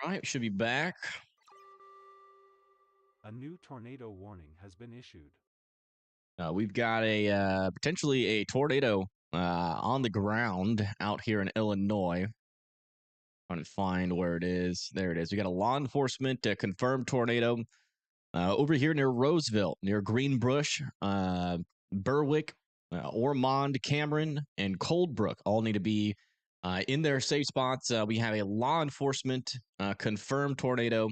Right, should be back. A new tornado warning has been issued. We've got a potentially a tornado on the ground out here in Illinois. Trying to find where it is. There it is. We got a law enforcement confirmed tornado over here near Roseville, near Greenbush, Berwick, Ormond, Cameron, and Coldbrook all need to be in their safe spots. We have a law enforcement confirmed tornado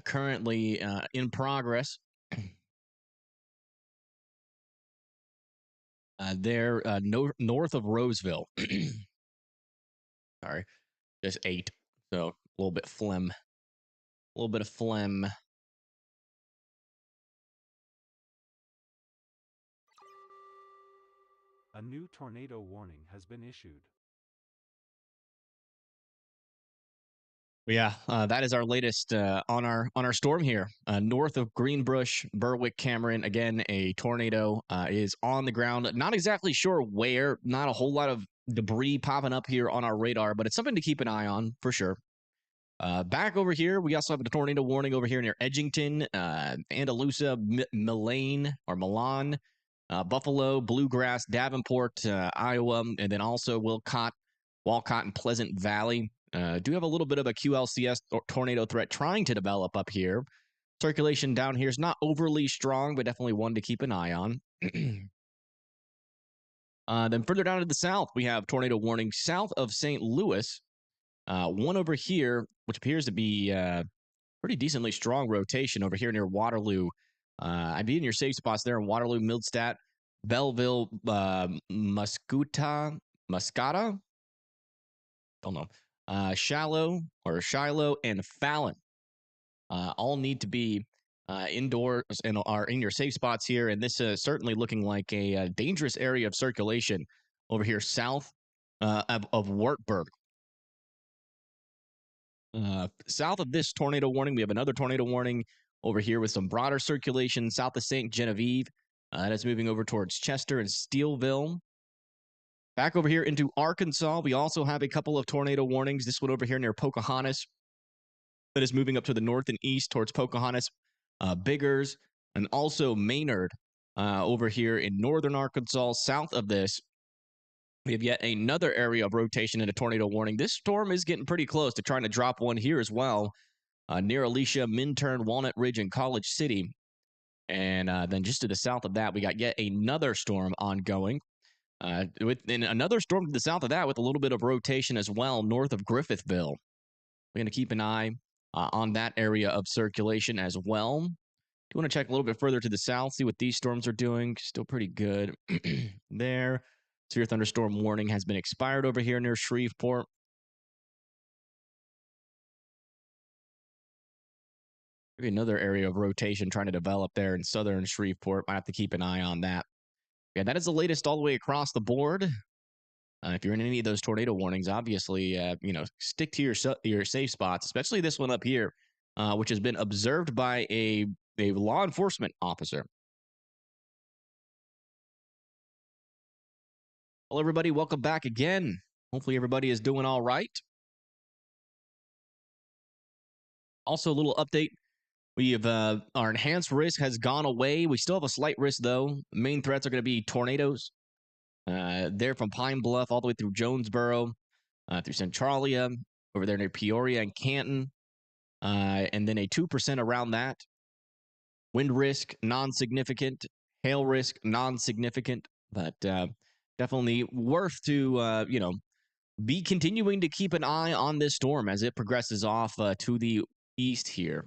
currently in progress. They're north of Roseville. Sorry, just 8. So a little bit phlegm. A little bit of phlegm. A new tornado warning has been issued. Yeah, that is our latest on our storm here. North of Greenbush, Berwick, Cameron. Again, a tornado is on the ground. Not exactly sure where. Not a whole lot of debris popping up here on our radar, but it's something to keep an eye on for sure. Back over here, we also have a tornado warning over here near Edgington, Andalusia, Milan, Buffalo, Bluegrass, Davenport, Iowa, and then also Walcott, and Pleasant Valley. Do have a little bit of a QLCS tornado threat trying to develop up here. Circulation down here is not overly strong, but definitely one to keep an eye on. Then further down to the south, we have tornado warning south of St. Louis. One over here, which appears to be pretty decently strong rotation over here near Waterloo. I'd be in your safe spots there in Waterloo, Mildstadt, Belleville, Muscata. Don't know. Shiloh, and Fallon all need to be indoors and are in your safe spots here. And this is certainly looking like a dangerous area of circulation over here south of Wartburg. South of this tornado warning, we have another tornado warning over here with some broader circulation south of St. Genevieve. That is moving over towards Chester and Steelville. Back over here into Arkansas, we also have a couple of tornado warnings. This one over here near Pocahontas that is moving up to the north and east towards Pocahontas, Biggers, and also Maynard over here in northern Arkansas. South of this, we have yet another area of rotation and a tornado warning. This storm is getting pretty close to trying to drop one here as well, near Alicia, Minturn, Walnut Ridge, and College City. And then just to the south of that, we got yet another storm ongoing. With another storm to the south of that with a little bit of rotation as well, north of Griffithville. We're going to keep an eye on that area of circulation as well. Do you want to check a little bit further to the south, see what these storms are doing? Still pretty good there. Severe thunderstorm warning has been expired over here near Shreveport. Maybe another area of rotation trying to develop there in southern Shreveport. Might have to keep an eye on that. Yeah, that is the latest all the way across the board. If you're in any of those tornado warnings, obviously, stick to your safe spots, especially this one up here, which has been observed by a law enforcement officer. Well, everybody, welcome back again. Hopefully, everybody is doing all right. Also, a little update. We have our enhanced risk has gone away. We still have a slight risk, though. Main threats are going to be tornadoes. There from Pine Bluff all the way through Jonesboro, through Centralia, over there near Peoria and Canton. And then a 2% around that. Wind risk, non-significant. Hail risk, non-significant. But definitely worth to, be continuing to keep an eye on this storm as it progresses off to the east here.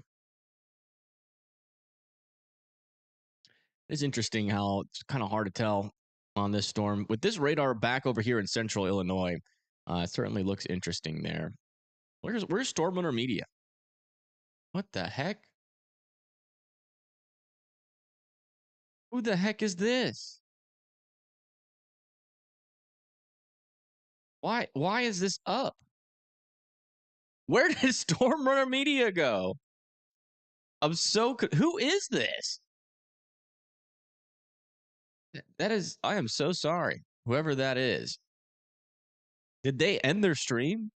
It's interesting how it's kind of hard to tell on this storm. With this radar back over here in central Illinois, it certainly looks interesting there. Where's Storm Runner Media? What the heck? Who the heck is this? Why is this up? Where did Storm Runner Media go? Who is this? I am so sorry. Whoever that is. Did they end their stream?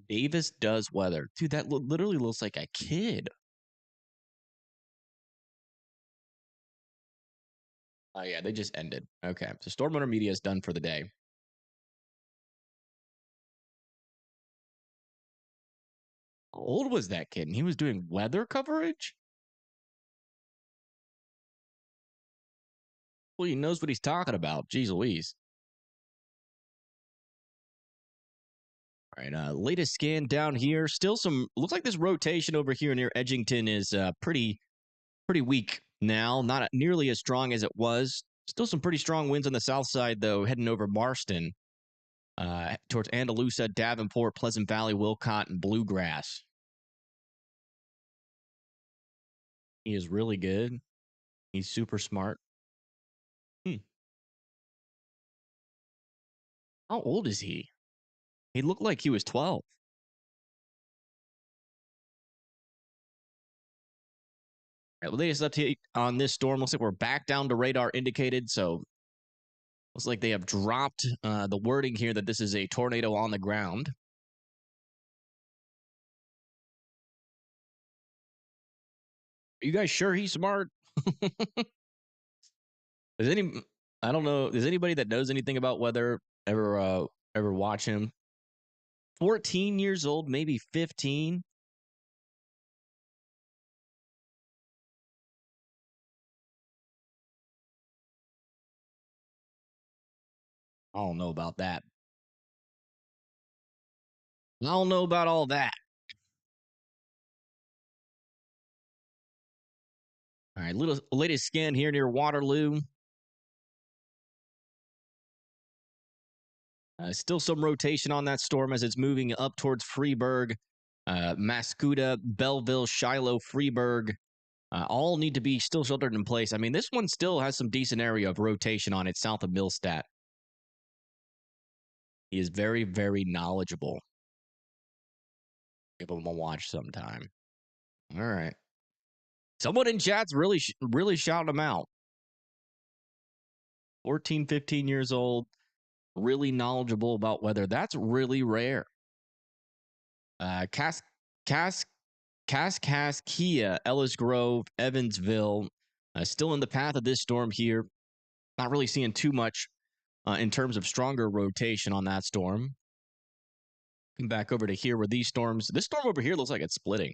Davis does weather. Dude, that literally looks like a kid. Oh, yeah, they just ended. Okay, so Storm Winter Media is done for the day. How old was that kid? And he was doing weather coverage? Well, he knows what he's talking about. Jeez Louise. All right, latest scan down here. Still some, looks like this rotation over here near Edgington is pretty weak now. Not nearly as strong as it was. Still some pretty strong winds on the south side, though, heading over Marston towards Andalusia, Davenport, Pleasant Valley, Wilcott, and Bluegrass. He is really good. He's super smart. How old is he? He looked like he was 12. Right, well, latest update on this storm looks like we're back down to radar indicated. So looks like they have dropped the wording here that this is a tornado on the ground. Are you guys sure he's smart? Is any I don't know. Is anybody that knows anything about weather ever watch him? 14 years old, maybe 15. I don't know about that. I don't know about all that. All right, little latest scan here near Waterloo. Still some rotation on that storm as it's moving up towards Freeburg, Mascuda, Belleville, Shiloh, Freeburg. All need to be still sheltered in place. I mean, this one still has some decent area of rotation on it south of Millstat. He is very, very knowledgeable. Give him a watch sometime. All right. Someone in chat's really shouting him out. 14, 15 years old, really knowledgeable about weather. That's really rare. Kaskaskia, Ellis Grove, Evansville, still in the path of this storm here. Not really seeing too much in terms of stronger rotation on that storm. Come back over to here where these storms, this storm over here looks like it's splitting.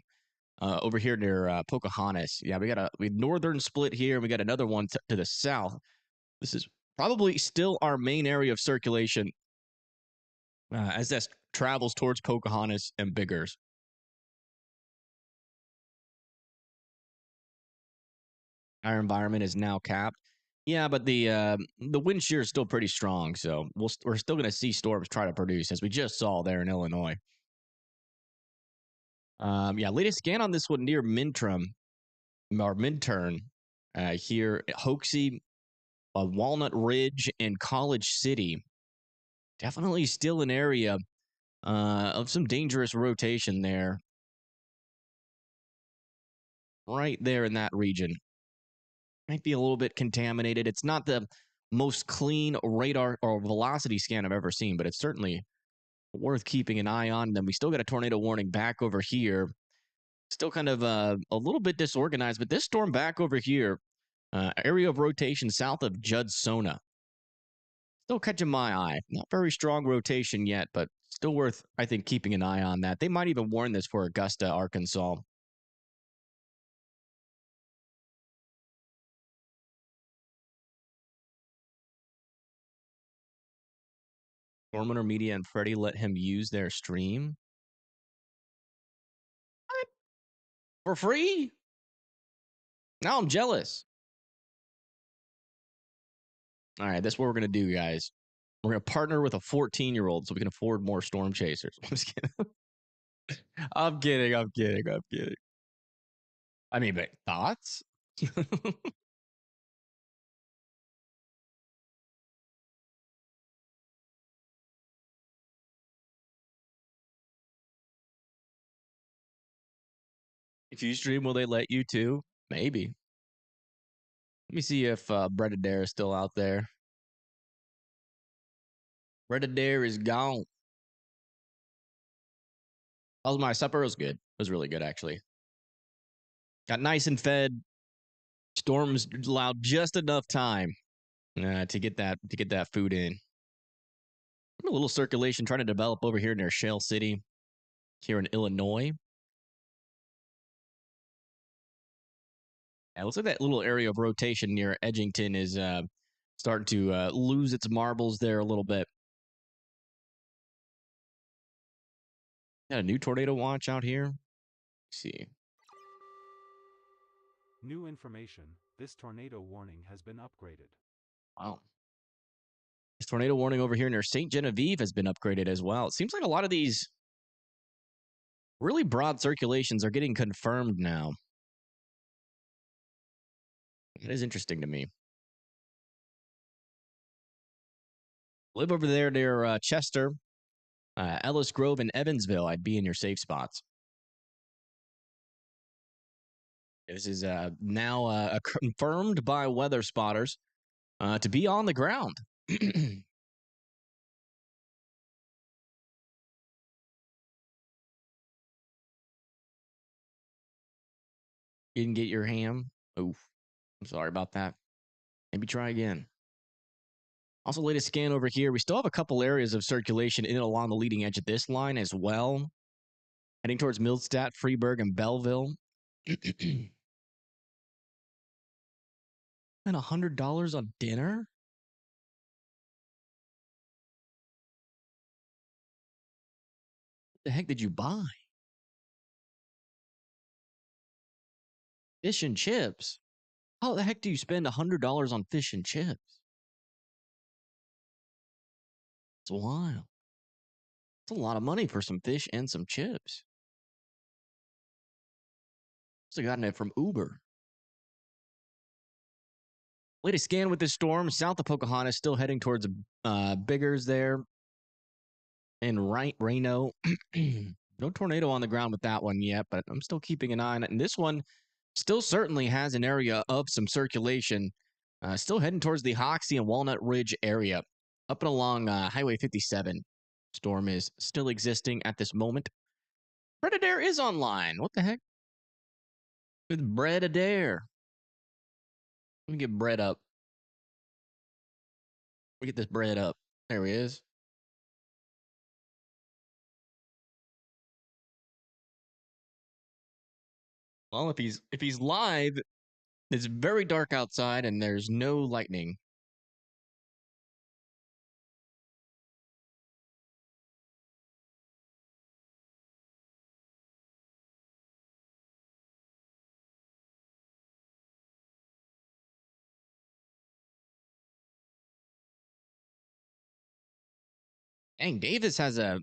Over here near Pocahontas. Yeah, we northern split here. And we got another one to the south. This is probably still our main area of circulation as that travels towards Pocahontas and Biggers. Our environment is now capped. Yeah, but the wind shear is still pretty strong, so we're still going to see storms try to produce, as we just saw there in Illinois. Yeah, latest scan on this one near Minturn here at Hoaxie, Walnut Ridge, and College City. Definitely still an area of some dangerous rotation there. Right there in that region. Might be a little bit contaminated. It's not the most clean radar or velocity scan I've ever seen, but it's certainly worth keeping an eye on. Then we still got a tornado warning back over here. Still kind of a little bit disorganized, but this storm back over here, area of rotation south of Judsona. Still catching my eye. Not very strong rotation yet, but still worth, I think, keeping an eye on that. They might even warn this for Augusta, Arkansas. Storm Media and Freddie let him use their stream. What? For free? Now I'm jealous. All right, that's what we're going to do, guys. We're going to partner with a 14-year-old so we can afford more storm chasers. I'm just kidding. I'm kidding. I mean, but thoughts? If you stream, will they let you too? Maybe. Let me see if Brett Adair is still out there. Brett Adair is gone. Also, my supper was good. It was really good, actually. Got nice and fed. Storms allowed just enough time to get that food in. A little circulation trying to develop over here near Shell City, here in Illinois. Yeah, it looks like that little area of rotation near Edgington is starting to lose its marbles there a little bit. Got a new tornado watch out here. Let's see. New information. This tornado warning has been upgraded. Wow. This tornado warning over here near St. Genevieve has been upgraded as well. It seems like a lot of these really broad circulations are getting confirmed now. It is interesting to me. Live over there near Chester, Ellis Grove, and Evansville. I'd be in your safe spots. This is now confirmed by weather spotters to be on the ground. You didn't get your ham? Oof. I'm sorry about that. Maybe try again. Also, latest scan over here. We still have a couple areas of circulation in and along the leading edge of this line as well. Heading towards Millstadt, Freeburg, and Belleville. And $100 on dinner? What the heck did you buy? Fish and chips? How the heck do you spend $100 on fish and chips? It's wild. It's a lot of money for some fish and some chips. Must have gotten it from Uber. Latest scan with this storm. South of Pocahontas, still heading towards Biggers there. And Reno. No tornado on the ground with that one yet, but I'm still keeping an eye on it. And this one still certainly has an area of some circulation. Still heading towards the Hoxie and Walnut Ridge area. Up and along Highway 57. Storm is still existing at this moment. Bread Adair is online. What the heck? With Bread Adair. Let me get bread up. We get this bread up. There he is. Well, if he's live, it's very dark outside and there's no lightning. Dang, Davis has a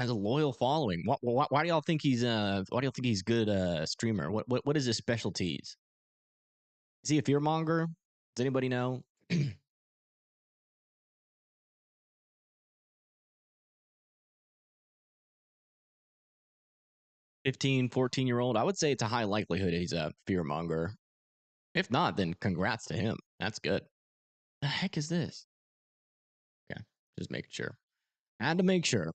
loyal following. Why do y'all think he's good streamer? What is his specialties? Is he a fearmonger? Does anybody know? 15, 14-year-old? I would say it's a high likelihood he's a fearmonger. If not, then congrats to him. That's good. The heck is this? Okay, just making sure. Had to make sure.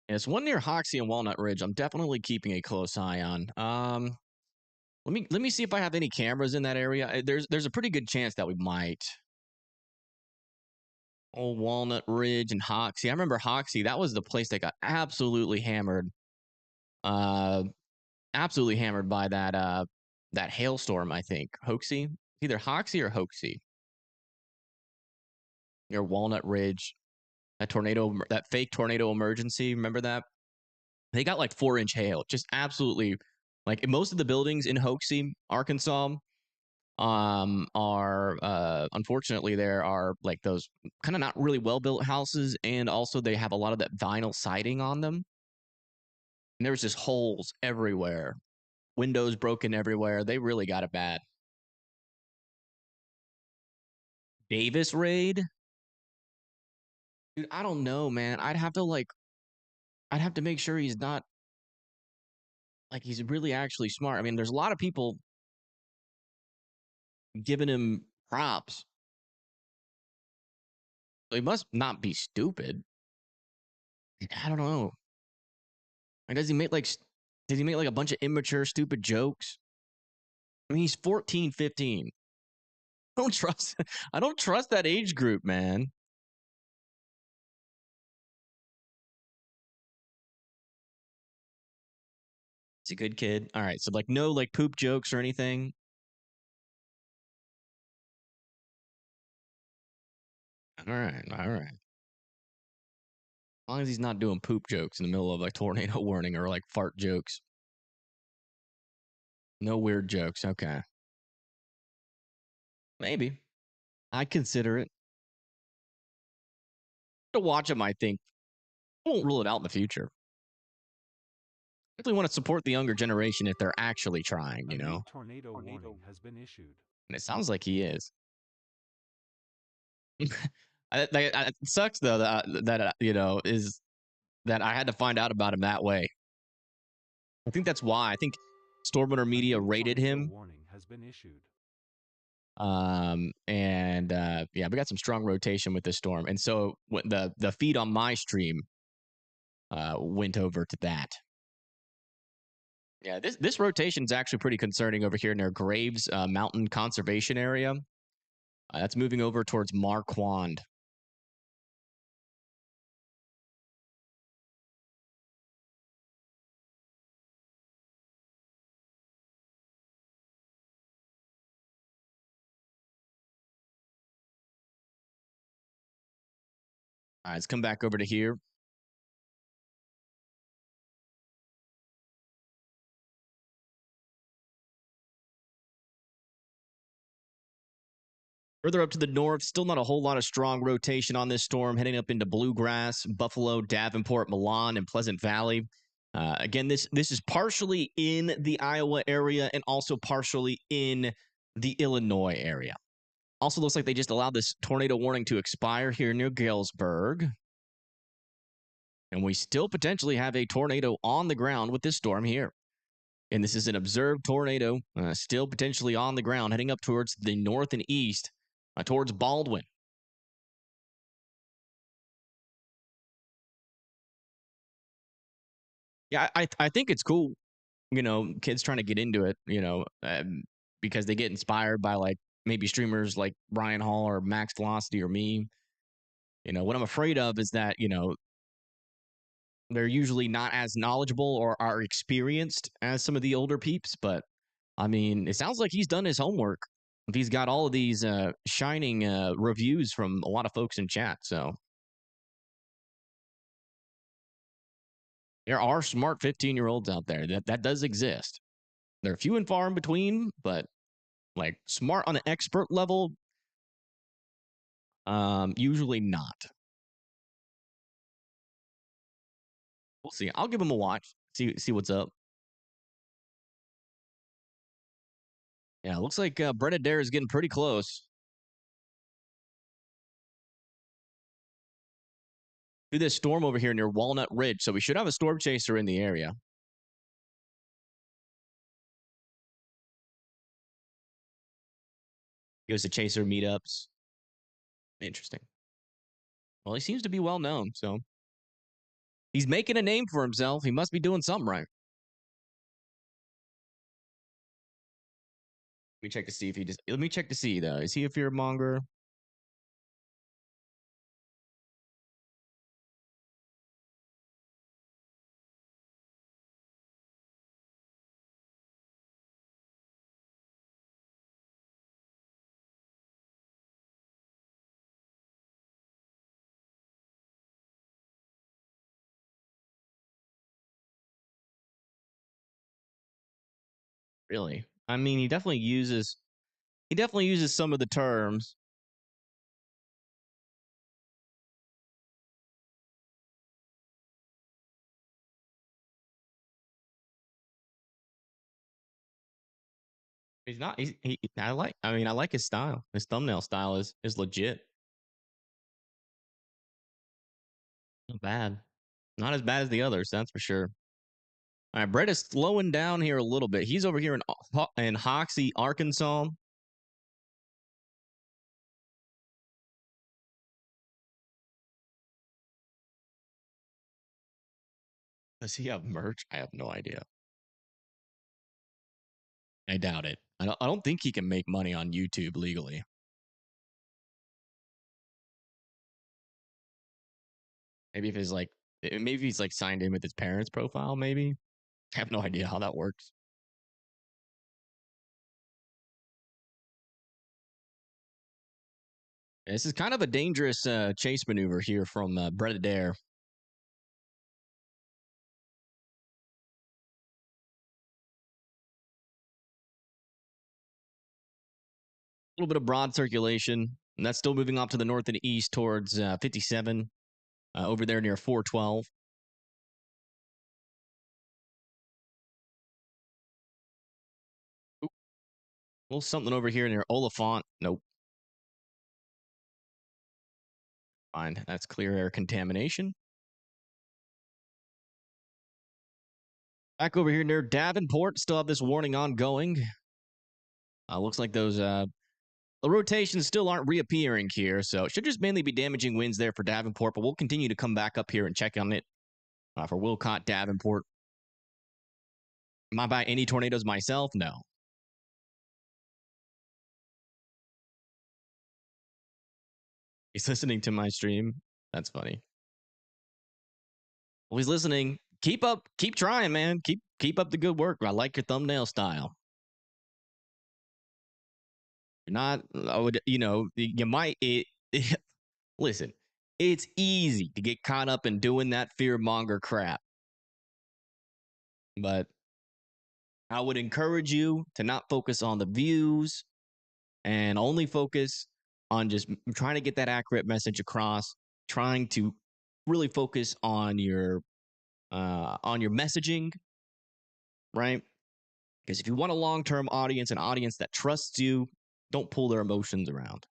It's one near Hoxie and Walnut Ridge. I'm definitely keeping a close eye on. Let me see if I have any cameras in that area. There's a pretty good chance that we might. Old Walnut Ridge and Hoxie. I remember Hoxie. That was the place that got absolutely hammered. Absolutely hammered by that hailstorm. I think Hoaxie, either Hoxie or Hoaxie. Near Walnut Ridge, that fake tornado emergency. Remember that? They got like 4-inch hail. Just absolutely, like most of the buildings in Hoaxie, Arkansas, are unfortunately there are like those kind of not really well built houses, and also they have a lot of that vinyl siding on them. And there's just holes everywhere, windows broken everywhere. They really got it bad. Davis raid, dude. I don't know, man. I'd have to make sure he's not like he's really actually smart. I mean, there's a lot of people giving him props. He must not be stupid. I don't know. Like, does he make like a bunch of immature, stupid jokes? I mean, he's 14, 15. I don't trust. I don't trust that age group, man. He's a good kid. All right, so like no like poop jokes or anything. All right, all right. As long as he's not doing poop jokes in the middle of like tornado warning or like fart jokes. No weird jokes. Okay. Maybe. I'd consider it. To watch him, I think. I won't rule it out in the future. I definitely want to support the younger generation if they're actually trying, you A new know? tornado warning has been issued. And it sounds like he is. It sucks though that you know is that I had to find out about him that way. I think that's why. I think Stormwater Media rated him. Warning has been issued. And yeah, we got some strong rotation with this storm, and so the feed on my stream went over to that. Yeah, this rotation is actually pretty concerning over here near Graves Mountain Conservation Area. That's moving over towards Marquand. All right, let's come back over to here. Further up to the north, still not a whole lot of strong rotation on this storm, heading up into Bluegrass, Buffalo, Davenport, Milan, and Pleasant Valley. Again, this is partially in the Iowa area and also partially in the Illinois area. Also looks like they just allowed this tornado warning to expire here near Galesburg. And we still potentially have a tornado on the ground with this storm here. And this is an observed tornado, still potentially on the ground, heading up towards the north and east, towards Baldwin. Yeah, I think it's cool, you know, kids trying to get into it, you know, because they get inspired by like maybe streamers like Brian Hall or Max Velocity or me. You know, what I'm afraid of is that, you know, they're usually not as knowledgeable or are experienced as some of the older peeps. But I mean, it sounds like he's done his homework. He's got all of these shining reviews from a lot of folks in chat. So there are smart 15-year-olds out there. That does exist. They're few and far in between, but like smart on an expert level, usually not. We'll see. I'll give him a watch. See what's up. Yeah, looks like Brett Adair is getting pretty close. To this storm over here near Walnut Ridge. So we should have a storm chaser in the area. Goes to chaser meetups. Interesting. Well, he seems to be well known, so he's making a name for himself. He must be doing something right. Let me check to see if he just. Let me check to see though. Is he a fear monger? Really? I mean, he definitely uses. He definitely uses some of the terms. He's not. He. I like. I mean, I like his style. His thumbnail style is legit. Not bad. Not as bad as the others, that's for sure. All right, Brett is slowing down here a little bit. He's over here in Hoxie, Arkansas. Does he have merch? I have no idea. I doubt it. I don't think he can make money on YouTube legally. Maybe if his like, maybe he's like signed in with his parents' profile. Maybe I have no idea how that works. This is kind of a dangerous chase maneuver here from Brett Adair. A little bit of broad circulation, and that's still moving off to the north and east towards 57 over there near 412. Oop, a little something over here near Oliphant. Nope. Fine. That's clear air contamination. Back over here near Davenport, still have this warning ongoing. Looks like those the rotations still aren't reappearing here, so it should just mainly be damaging winds there for Davenport, but we'll continue to come back up here and check on it for Wilcott, Davenport. Am I by any tornadoes myself? No. He's listening to my stream. That's funny. Well, he's listening. Keep up, keep trying, man. Keep up the good work. I like your thumbnail style. You're not, I would, you might listen. It's easy to get caught up in doing that fear monger crap. But I would encourage you to not focus on the views and only focus on just trying to get that accurate message across, trying to really focus on your messaging, right? Because if you want a long-term audience, an audience that trusts you, don't pull their emotions around.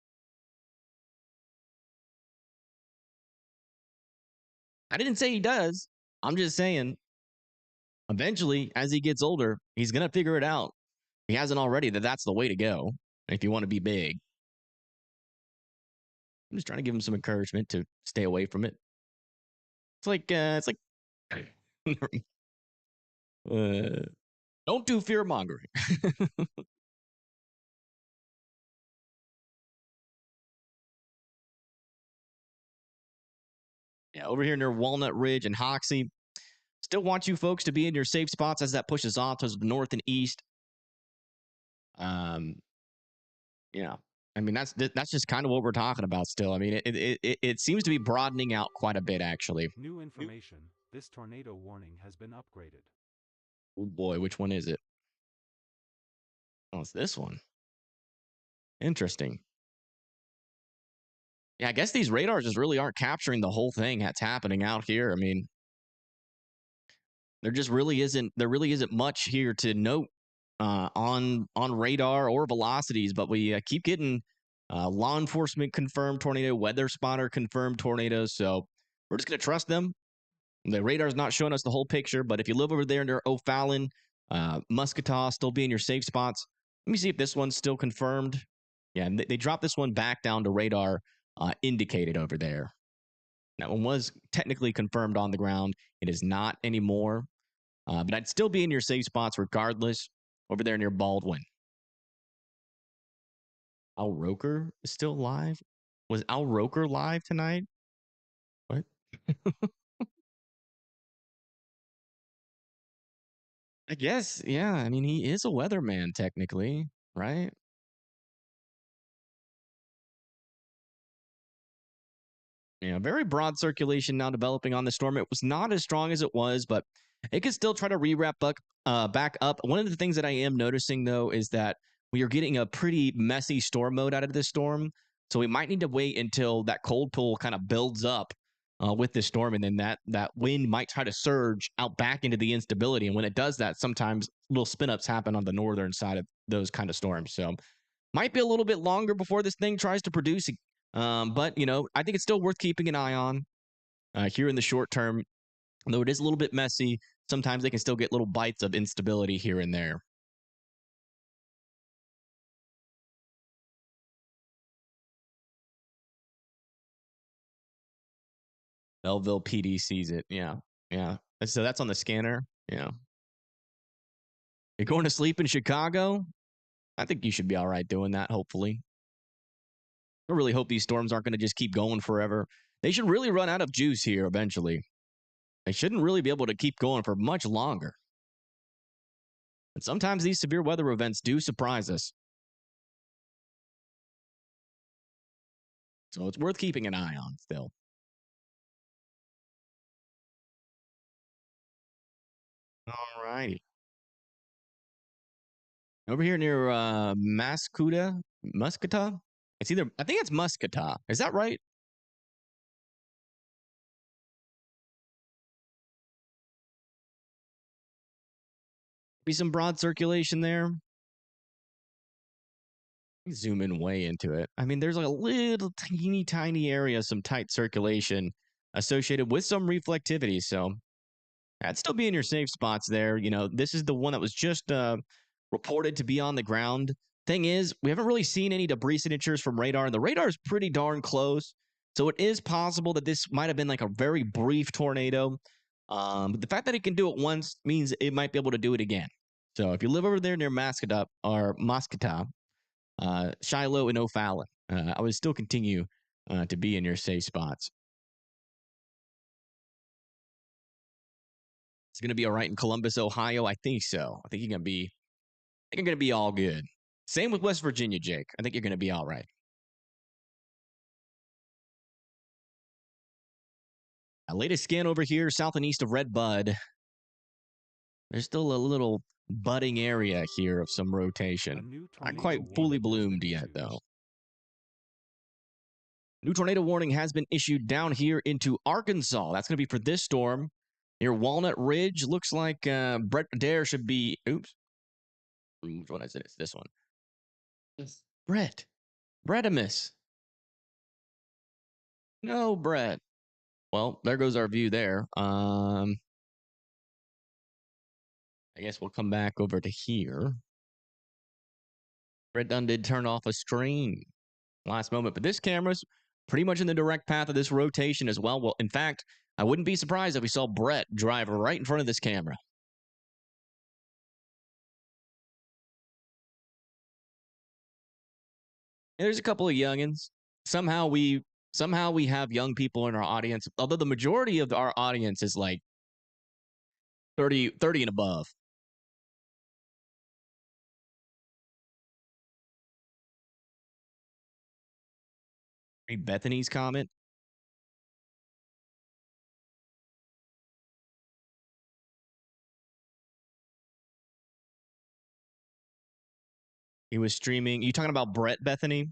I didn't say he does. I'm just saying eventually, as he gets older, he's going to figure it out. He hasn't already, that's the way to go if you want to be big. I'm just trying to give him some encouragement to stay away from it. It's like don't do fear mongering. Yeah, over here near Walnut Ridge and Hoxie. Still want you folks to be in your safe spots as that pushes off towards the north and east. Yeah, I mean that's just kind of what we're talking about. Still, I mean it seems to be broadening out quite a bit actually. New information. This tornado warning has been upgraded. Oh boy, which one is it? Oh, it's this one. Interesting. Yeah, I guess these radars just really aren't capturing the whole thing that's happening out here. I mean, there really isn't much here to note on radar or velocities, but we keep getting law enforcement confirmed tornado, weather spotter confirmed tornadoes. So we're just gonna trust them. The radar's not showing us the whole picture, but if you live over there near O'Fallon, Muscatah, still be in your safe spots. Let me see if this one's still confirmed. Yeah, and they dropped this one back down to radar indicated over there. That one was technically confirmed on the ground. It is not anymore. But I'd still be in your safe spots regardless over there near Baldwin. Al Roker is still live? Was Al Roker live tonight? What? I guess, yeah. I mean, he is a weatherman technically, right? Yeah, very broad circulation now developing on the storm. It was not as strong as it was, but it could still try to re-wrap back up. One of the things that I am noticing, though, is that we are getting a pretty messy storm mode out of this storm. So we might need to wait until that cold pool kind of builds up with this storm, and then that wind might try to surge out back into the instability. And when it does that, sometimes little spin-ups happen on the northern side of those kind of storms. So might be a little bit longer before this thing tries to produce. But I think it's still worth keeping an eye on here in the short term. Though it is a little bit messy, sometimes they can still get little bites of instability here and there. Belleville PD sees it. Yeah, yeah. So that's on the scanner. Yeah. You're going to sleep in Chicago? I think you should be all right doing that, hopefully. I really hope these storms aren't going to just keep going forever. They should really run out of juice here eventually. They shouldn't really be able to keep going for much longer. And sometimes these severe weather events do surprise us. So it's worth keeping an eye on still. All righty. Over here near Muscata. It's either, I think it's Muscata. Is that right? Be some broad circulation there. Zoom in way into it. I mean, there's like a little teeny tiny area, some tight circulation associated with some reflectivity. So I'd still be in your safe spots there. You know, this is the one that was just reported to be on the ground. Thing is, we haven't really seen any debris signatures from radar, and the radar is pretty darn close. So it is possible that this might have been like a very brief tornado. But the fact that it can do it once means it might be able to do it again. So if you live over there near Mascata or Moscata, Shiloh and O'Fallon, I would still continue to be in your safe spots. It's going to be all right in Columbus, Ohio. I think so. I think you're going to be. I think you're going to be all good. Same with West Virginia, Jake. I think you're going to be all right. Latest scan over here, south and east of Red Bud. There's still a little budding area here of some rotation. Not quite fully bloomed yet, though. New tornado warning has been issued down here into Arkansas. That's going to be for this storm. Near Walnut Ridge, looks like Brett Adair should be. Oops. Which one is it? It's this one. Brett. Bretimus. No, Brett. Well, there goes our view there. I guess we'll come back over to here. Brett Dunn did turn off a screen last moment, but this camera's pretty much in the direct path of this rotation as well. Well, in fact, I wouldn't be surprised if we saw Brett drive right in front of this camera. And there's a couple of youngins. Somehow we have young people in our audience, although the majority of our audience is like 30 and above. Read Bethany's comment. He was streaming. You talking about Brett, Bethany?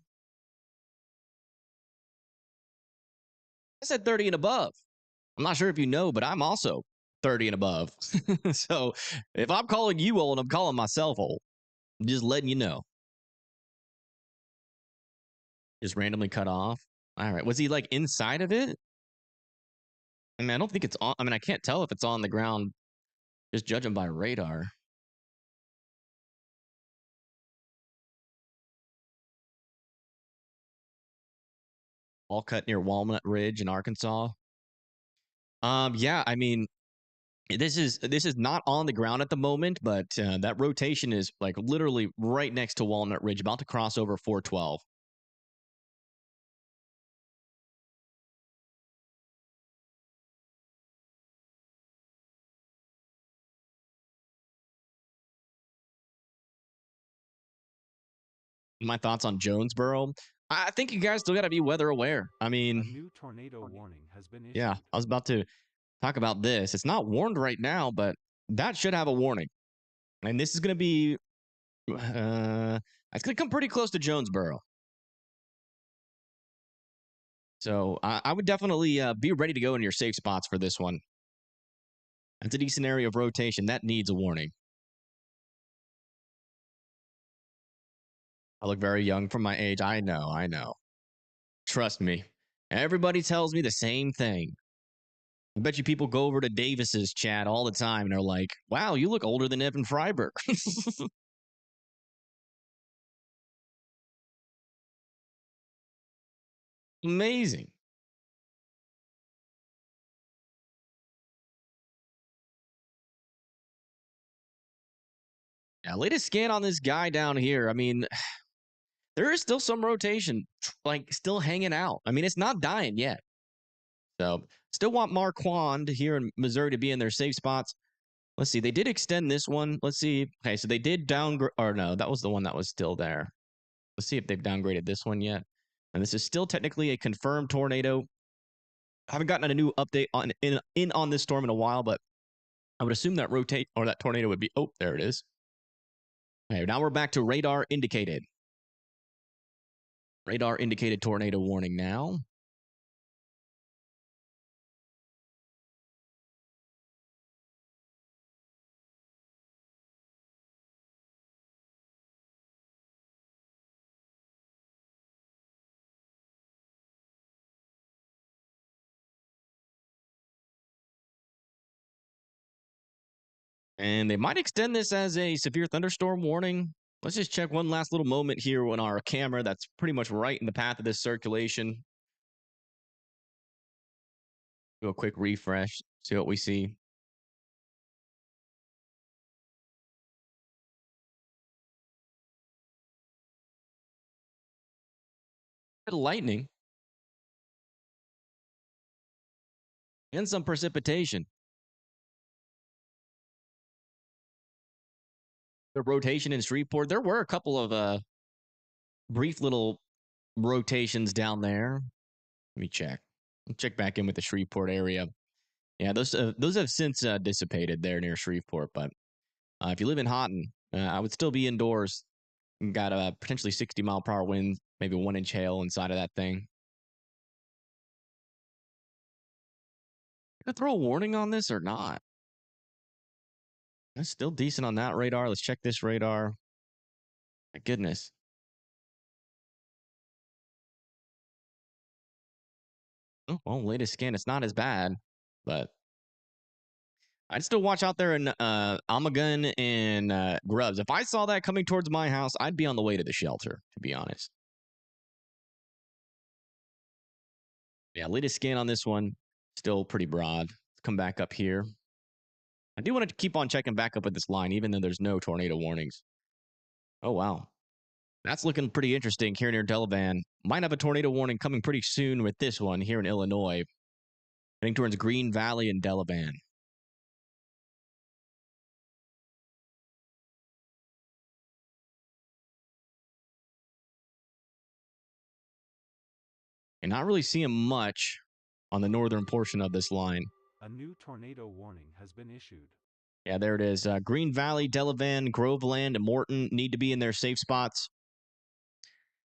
I said 30 and above. I'm not sure if you know, but I'm also 30 and above. So if I'm calling you old, I'm calling myself old. I'm just letting you know. Just randomly cut off. All right. Was he like inside of it? I mean, I don't think it's on. I mean, I can't tell if it's on the ground just judging by radar. All cut near Walnut Ridge in Arkansas. Yeah, I mean, this is not on the ground at the moment, but that rotation is like literally right next to Walnut Ridge, about to cross over 412. My thoughts on Jonesboro. I think you guys still got to be weather aware. I mean, a new tornado warning has been issued. Yeah, I was about to talk about this. It's not warned right now, but that should have a warning. And this is going to be, it's going to come pretty close to Jonesboro. So I would definitely be ready to go in your safe spots for this one. That's a decent area of rotation. That needs a warning. I look very young for my age. I know. Trust me. Everybody tells me the same thing. I bet you people go over to Davis's chat all the time and are like, wow, you look older than Evan Freiberg. Amazing. Latest scan on this guy down here. I mean, there is still some rotation, like still hanging out. I mean, it's not dying yet. So still want Marquand here in Missouri to be in their safe spots. Let's see. They did extend this one. Let's see. Okay, so they did downgrade. Or no, that was the one that was still there. Let's see if they've downgraded this one yet. And this is still technically a confirmed tornado. I haven't gotten a new update on this storm in a while, but I would assume that rotate or that tornado would be. Oh, there it is. Okay, now we're back to radar indicated. Radar indicated tornado warning now. And they might extend this as a severe thunderstorm warning. Let's just check one last little moment here on our camera that's pretty much right in the path of this circulation. Do a quick refresh, see what we see. Bit of lightning and some precipitation. The rotation in Shreveport, there were a couple of brief little rotations down there. Let me check. I'll check back in with the Shreveport area. Yeah, those have since dissipated there near Shreveport. But if you live in Houghton, I would still be indoors. Got a potentially 60-mile-per-hour wind, maybe 1-inch hail inside of that thing. Gonna throw a warning on this or not? That's still decent on that radar. Let's check this radar. My goodness. Oh, well, latest scan, it's not as bad, but I'd still watch out there in Amagun and Grubbs. If I saw that coming towards my house, I'd be on the way to the shelter, to be honest. Yeah, latest scan on this one, still pretty broad. Let's come back up here. I do want to keep on checking back up with this line, even though there's no tornado warnings. Oh, wow. That's looking pretty interesting here near Delavan. Might have a tornado warning coming pretty soon with this one here in Illinois. Heading towards Green Valley and Delavan. And not really seeing much on the northern portion of this line. A new tornado warning has been issued. Yeah, there it is. Green Valley, Delavan, Groveland, and Morton need to be in their safe spots.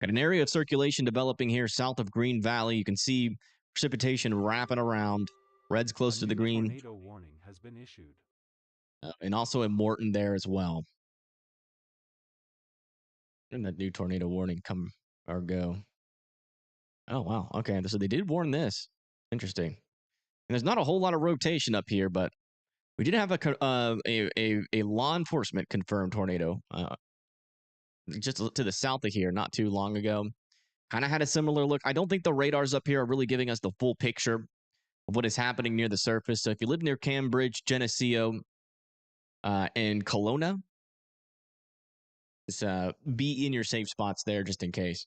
Got an area of circulation developing here south of Green Valley. You can see precipitation wrapping around. Red's close to the green. Tornado warning has been issued. And also in Morton there as well. And that new tornado warning come or go. Oh, wow. Okay, so they did warn this. Interesting. And there's not a whole lot of rotation up here, but we did have a law enforcement confirmed tornado just to the south of here not too long ago. Kind of had a similar look. I don't think the radars up here are really giving us the full picture of what is happening near the surface. So if you live near Cambridge, Geneseo, and Kelowna, just be in your safe spots there just in case.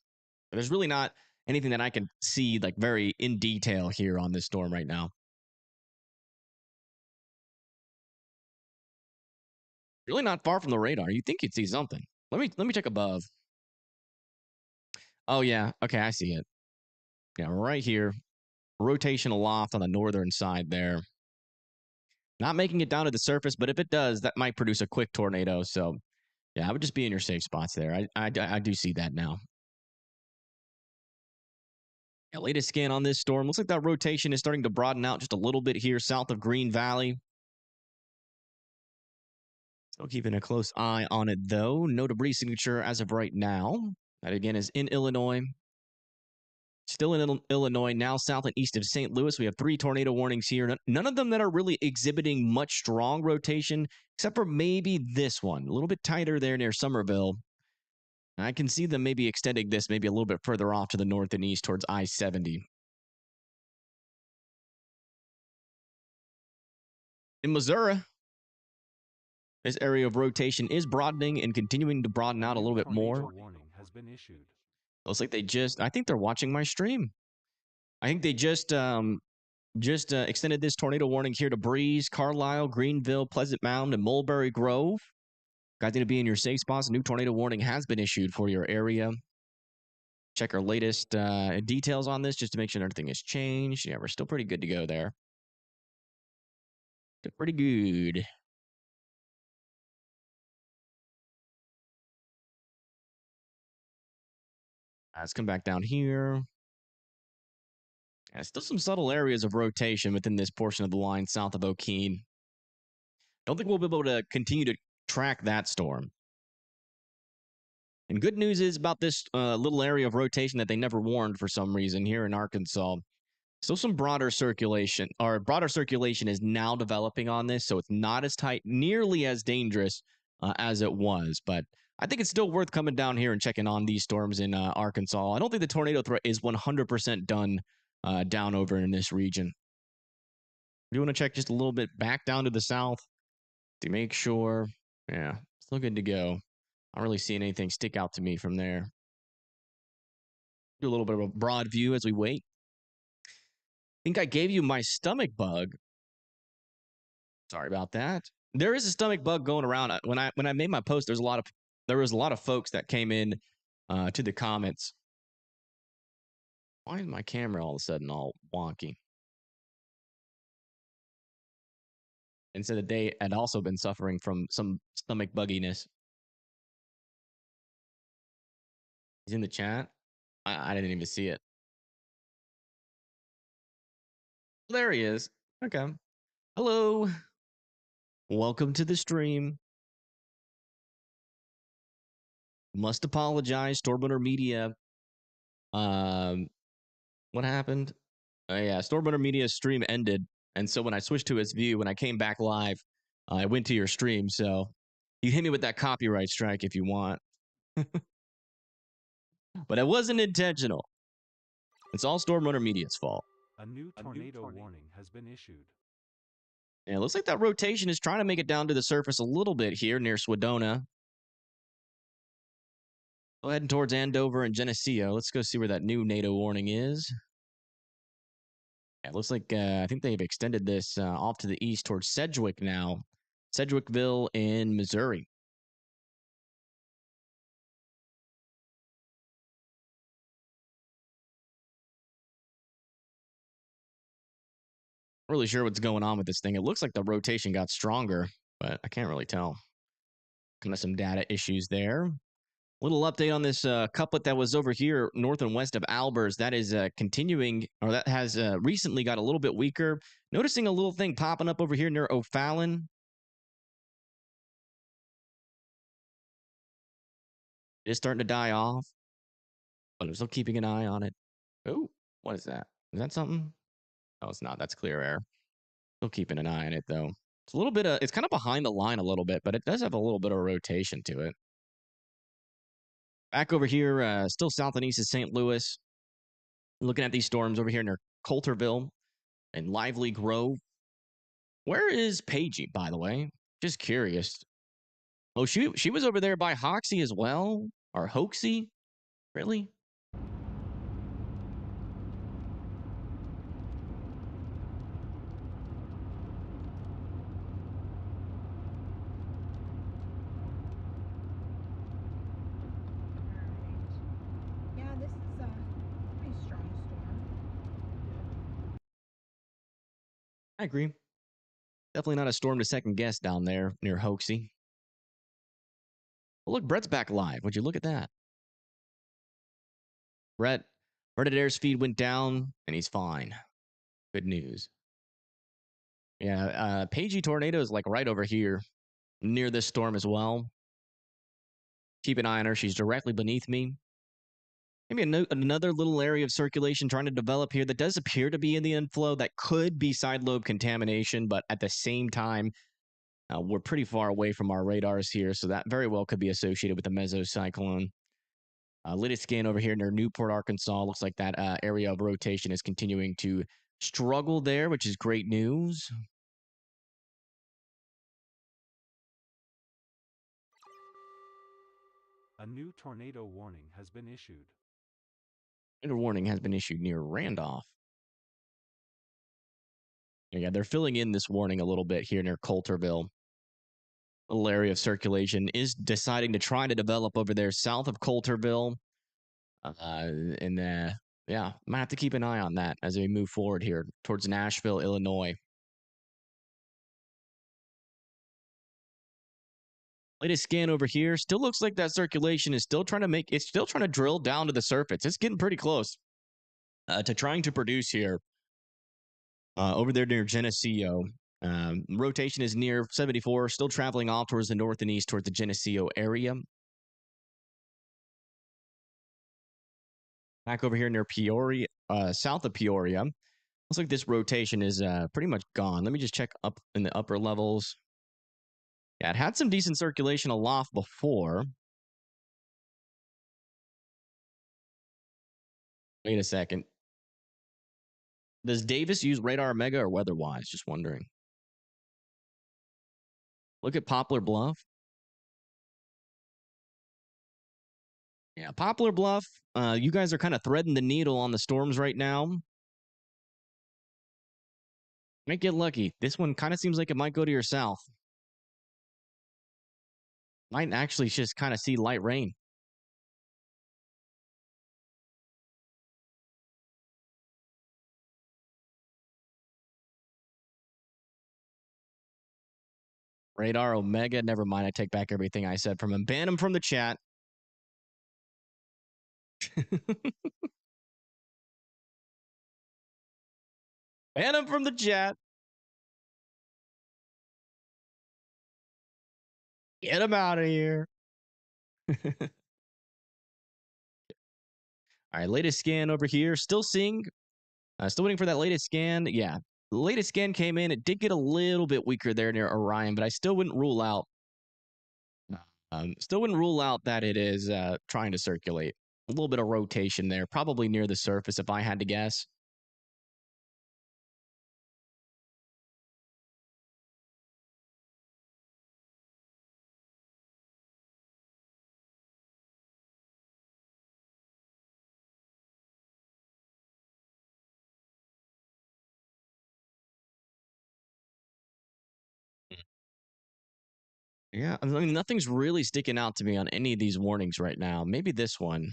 But there's really not anything that I can see like very in detail here on this storm right now. Really not far from the radar. You think you'd see something. Let me check above. Oh yeah, okay, I see it. Yeah, right here. Rotation aloft on the northern side there. Not making it down to the surface, but if it does, that might produce a quick tornado. So yeah, I would just be in your safe spots there. I do see that now. Yeah, latest scan on this storm. Looks like that rotation is starting to broaden out just a little bit here south of Green Valley. Still keeping a close eye on it, though. No debris signature as of right now. That, again, is in Illinois. Still in Illinois, now south and east of St. Louis. We have 3 tornado warnings here. None of them that are really exhibiting much strong rotation, except for maybe this one. A little bit tighter there near Somerville. I can see them maybe extending this maybe a little bit further off to the north and east towards I-70. In Missouri, This area of rotation is broadening and continuing to broaden out a little bit more. Warning has been issued. Looks like I think they're watching my stream. I think they just extended this tornado warning here to Breeze, Carlisle, Greenville, Pleasant Mound, and Mulberry Grove. Guys need to be in your safe spots. A new tornado warning has been issued for your area. Check our latest details on this just to make sure everything has changed. Yeah, we're still pretty good to go there. Still pretty good. Let's come back down here. Still some subtle areas of rotation within this portion of the line south of O'Keene. Don't think we'll be able to continue to track that storm. And good news is about this little area of rotation that they never warned for some reason here in Arkansas. Still some broader circulation, or broader circulation is now developing on this, so it's not as tight, nearly as dangerous as it was. But I think it's still worth coming down here and checking on these storms in Arkansas. I don't think the tornado threat is 100% done down over in this region. Do you want to check just a little bit back down to the south to make sure? Yeah, still good to go. I don't really see anything stick out to me from there. Do a little bit of a broad view as we wait. I think I gave you my stomach bug. Sorry about that. There is a stomach bug going around. When I made my post, there was a lot of folks that came in to the comments. Why is my camera all of a sudden all wonky? And said that they had also been suffering from some stomach bugginess. He's in the chat. I didn't even see it. There he is. Okay. Hello. Welcome to the stream. Must apologize, Stormrunner Media. What happened? Yeah, Stormrunner Media's stream ended, and so when I switched to its view, when I came back live, I went to your stream. So you hit me with that copyright strike if you want, but it wasn't intentional. It's all Stormrunner Media's fault. A new tornado warning has been issued. Yeah, it looks like that rotation is trying to make it down to the surface a little bit here near Swedona. Go heading towards Andover and Geneseo. Let's go see where that new NATO warning is. Yeah, it looks like I think they've extended this off to the east towards Sedgwick now. Sedgwickville in Missouri. Not really sure what's going on with this thing. It looks like the rotation got stronger, but I can't really tell. Kind of some data issues there. Little update on this couplet that was over here north and west of Albers. That is continuing, or that has recently got a little bit weaker. Noticing a little thing popping up over here near O'Fallon. It is starting to die off, but I'm still keeping an eye on it. Oh, what is that? Is that something? No, it's not. That's clear air. Still keeping an eye on it, though. It's a little bit it's kind of behind the line a little bit, but it does have a little bit of rotation to it. Back over here, still south and east of St. Louis. Looking at these storms over here near Coulterville and Lively Grove. Where is Pagey, by the way? Just curious. Oh, she was over there by Hoxie as well? Or Hoaxie? Really? I agree. Definitely not a storm to second guess down there near Hoaxie. Well, look, Brett's back live. Would you look at that? Brett Adair's feed went down, and he's fine. Good news. Yeah, Pagey Tornado is like right over here, near this storm as well. Keep an eye on her. She's directly beneath me. Maybe another little area of circulation trying to develop here that does appear to be in the inflow. That could be side lobe contamination, but at the same time, we're pretty far away from our radars here, so that very well could be associated with the mesocyclone. Latest scan over here near Newport, Arkansas. Looks like that area of rotation is continuing to struggle there, which is great news. A new tornado warning has been issued. A warning has been issued near Randolph. Yeah, they're filling in this warning a little bit here near Coulterville. A little area of circulation is deciding to try to develop over there south of Coulterville. And yeah, might have to keep an eye on that as we move forward here towards Nashville, Illinois. Latest scan over here still looks like that circulation is still trying to drill down to the surface. It's getting pretty close to trying to produce here over there near Geneseo. Rotation is near 74, still traveling off towards the north and east towards the Geneseo area. Back over here near Peoria, south of Peoria. Looks like this rotation is pretty much gone. Let me just check up in the upper levels. Yeah, it had some decent circulation aloft before. Wait a second. Does Davis use Radar Omega or weather-wise? Just wondering. Look at Poplar Bluff. Yeah, Poplar Bluff. You guys are kind of threading the needle on the storms right now. Might get lucky. This one kind of seems like it might go to your south. Might actually just kind of see light rain. Radar Omega. Never mind. I take back everything I said from him. Ban him from the chat. Ban him from the chat. Get him out of here. All right, latest scan over here. Still seeing, still waiting for that latest scan. Yeah, the latest scan came in. It did get a little bit weaker there near Orion, but I still wouldn't rule out. That it is trying to circulate. A little bit of rotation there, probably near the surface, if I had to guess. Yeah, I mean, nothing's really sticking out to me on any of these warnings right now. Maybe this one.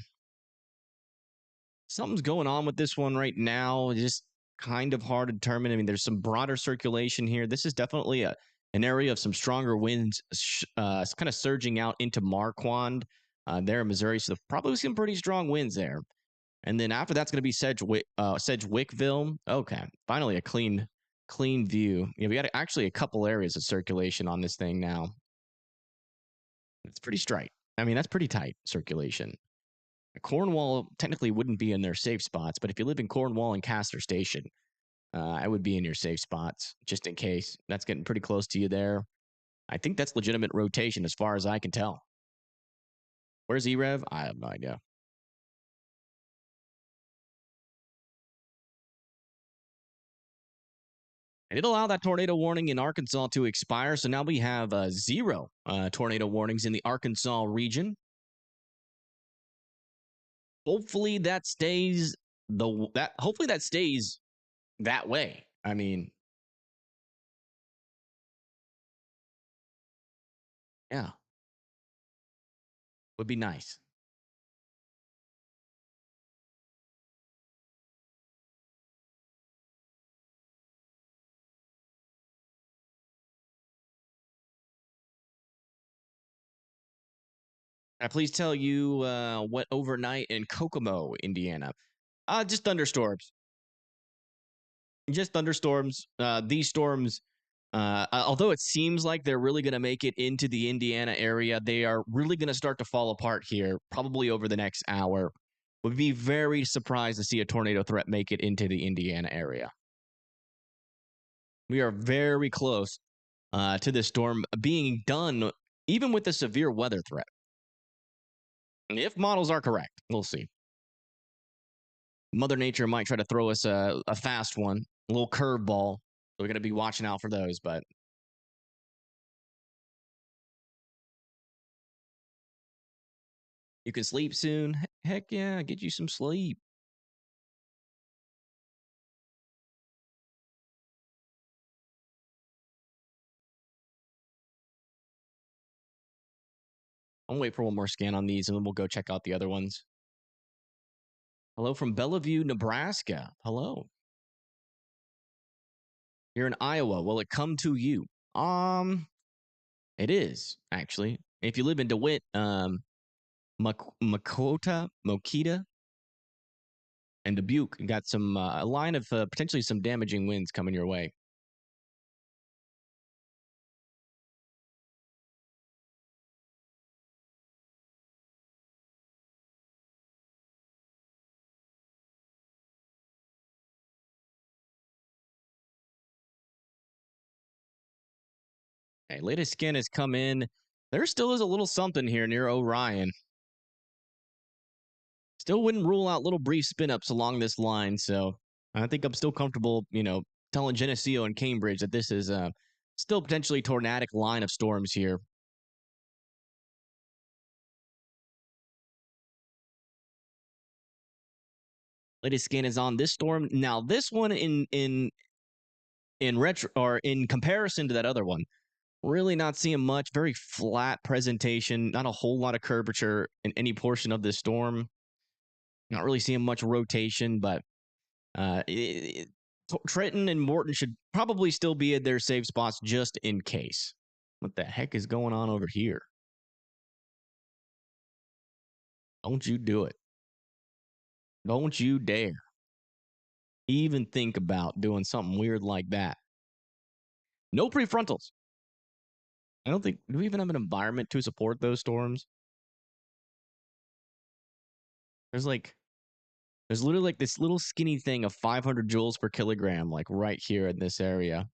Something's going on with this one right now. It's just kind of hard to determine. I mean, there's some broader circulation here. This is definitely an area of some stronger winds, kind of surging out into Marquand there in Missouri. So probably some pretty strong winds there. And then after that's going to be Sedgwickville. Okay, finally a clean view. Yeah, we got actually a couple areas of circulation on this thing now. It's pretty straight. I mean, that's pretty tight circulation. Cornwall technically wouldn't be in their safe spots, but if you live in Cornwall and Castor Station, I would be in your safe spots just in case. That's getting pretty close to you there. I think that's legitimate rotation as far as I can tell. Where's EREV? I have no idea. I did allow that tornado warning in Arkansas to expire, so now we have 0 tornado warnings in the Arkansas region. Hopefully that stays that way. I mean, yeah, would be nice. Please tell you what overnight in Kokomo, Indiana. Just thunderstorms. Just thunderstorms. These storms, although it seems like they're really going to make it into the Indiana area, they are really going to start to fall apart here, probably over the next hour. Would be very surprised to see a tornado threat make it into the Indiana area. We are very close to this storm being done, even with the severe weather threat. If models are correct, we'll see. Mother Nature might try to throw us a fast one, a little curveball. So we're going to be watching out for those. But You can sleep soon. Heck yeah, get you some sleep. I'll wait for one more scan on these and then we'll go check out the other ones. Hello from Bellevue, Nebraska. Hello. You're in Iowa. Will it come to you? It is actually. If you live in DeWitt, Mokita, and Dubuque, you got some a line of potentially some damaging winds coming your way. Okay, latest scan has come in. There still is a little something here near Orion. Still wouldn't rule out little brief spin ups along this line. So I think I'm still comfortable, telling Geneseo and Cambridge that this is still potentially tornadic line of storms here. Latest scan is on this storm. Now this one in retro or in comparison to that other one, really not seeing much. Very flat presentation. Not a whole lot of curvature in any portion of this storm. Not really seeing much rotation, but Trenton and Morton should probably still be at their safe spots just in case. What the heck is going on over here? Don't you do it. Don't you dare even think about doing something weird like that. No prefrontals. I don't think, do we even have an environment to support those storms? There's literally like this little skinny thing of 500 joules per kilogram, like right here in this area.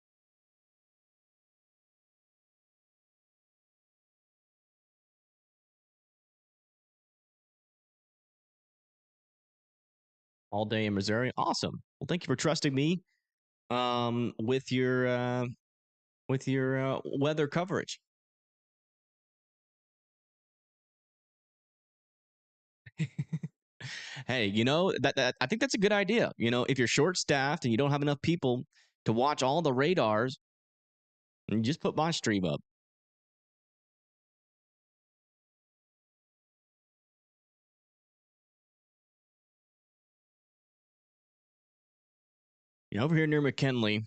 All day in Missouri. Awesome. Well, thank you for trusting me with your weather coverage. Hey, that I think that's a good idea. If you're short staffed and you don't have enough people to watch all the radars, just put my stream up. Over here near McKinley,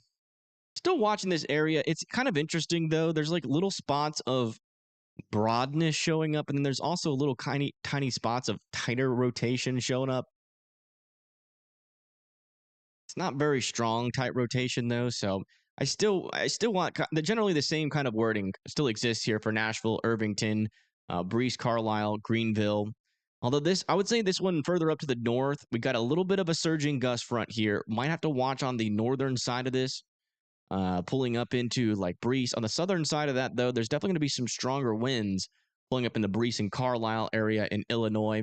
still watching this area. It's kind of interesting though. There's like little spots of broadness showing up, and then there's also little tiny spots of tighter rotation showing up. It's not very strong tight rotation though, so I still want generally the same kind of wording still exists here for Nashville, Irvington, Breese, Carlisle, Greenville. Although I would say this one further up to the north, we got a little bit of a surging gust front here. Might have to watch on the northern side of this, pulling up into like Breese. On the southern side of that, though, there's definitely going to be some stronger winds pulling up in the Breese and Carlisle area in Illinois.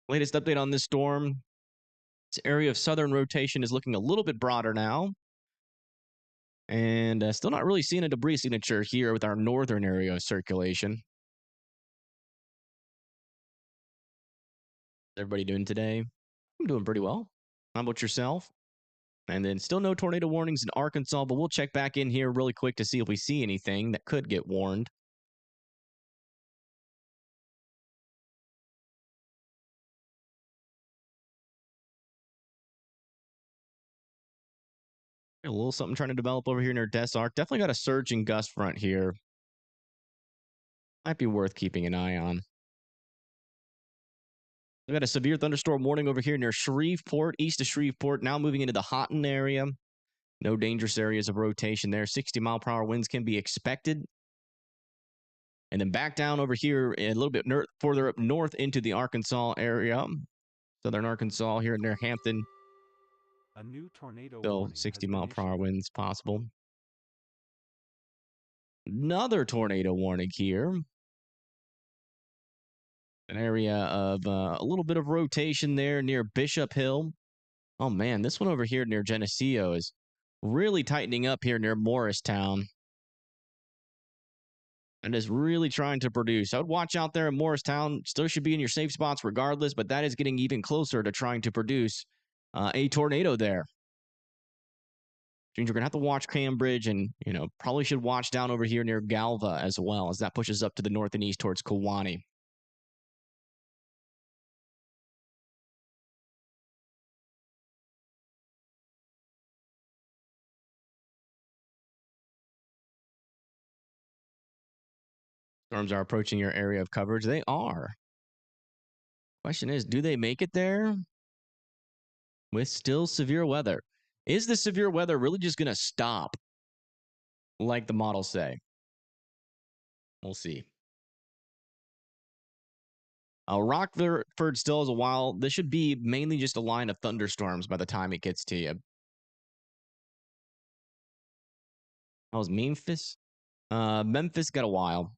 Latest update on this storm. This area of southern rotation is looking a little bit broader now. And still not really seeing a debris signature here with our northern area of circulation. How's everybody doing today? I'm doing pretty well. How about yourself? And then still no tornado warnings in Arkansas, but we'll check back in here really quick to see if we see anything that could get warned. A little something trying to develop over here near Des Arc. Definitely got a surging gust front here. Might be worth keeping an eye on. We got a severe thunderstorm warning over here near Shreveport, east of Shreveport, now moving into the Houghton area. No dangerous areas of rotation there. 60-mile-per-hour winds can be expected. And then back down over here a little bit further up north into the Arkansas area. Southern Arkansas here near Hampton. A new tornado Still 60-mile-per-hour winds possible. Another tornado warning here. An area of a little bit of rotation there near Bishop Hill. Oh, man, this one over here near Geneseo is really tightening up here near Morristown. and is really trying to produce. I would watch out there in Morristown. Still should be in your safe spots regardless, but that is getting even closer to trying to produce a tornado there. Means you're going to have to watch Cambridge and, probably should watch down over here near Galva as well, as that pushes up to the north and east towards Kewanee. Storms are approaching your area of coverage. They are. Question is, do they make it there with still severe weather? Is the severe weather really just going to stop like the models say? We'll see. Rockford still has a while. This should be mainly just a line of thunderstorms by the time it gets to you. That was Memphis. Memphis got a while.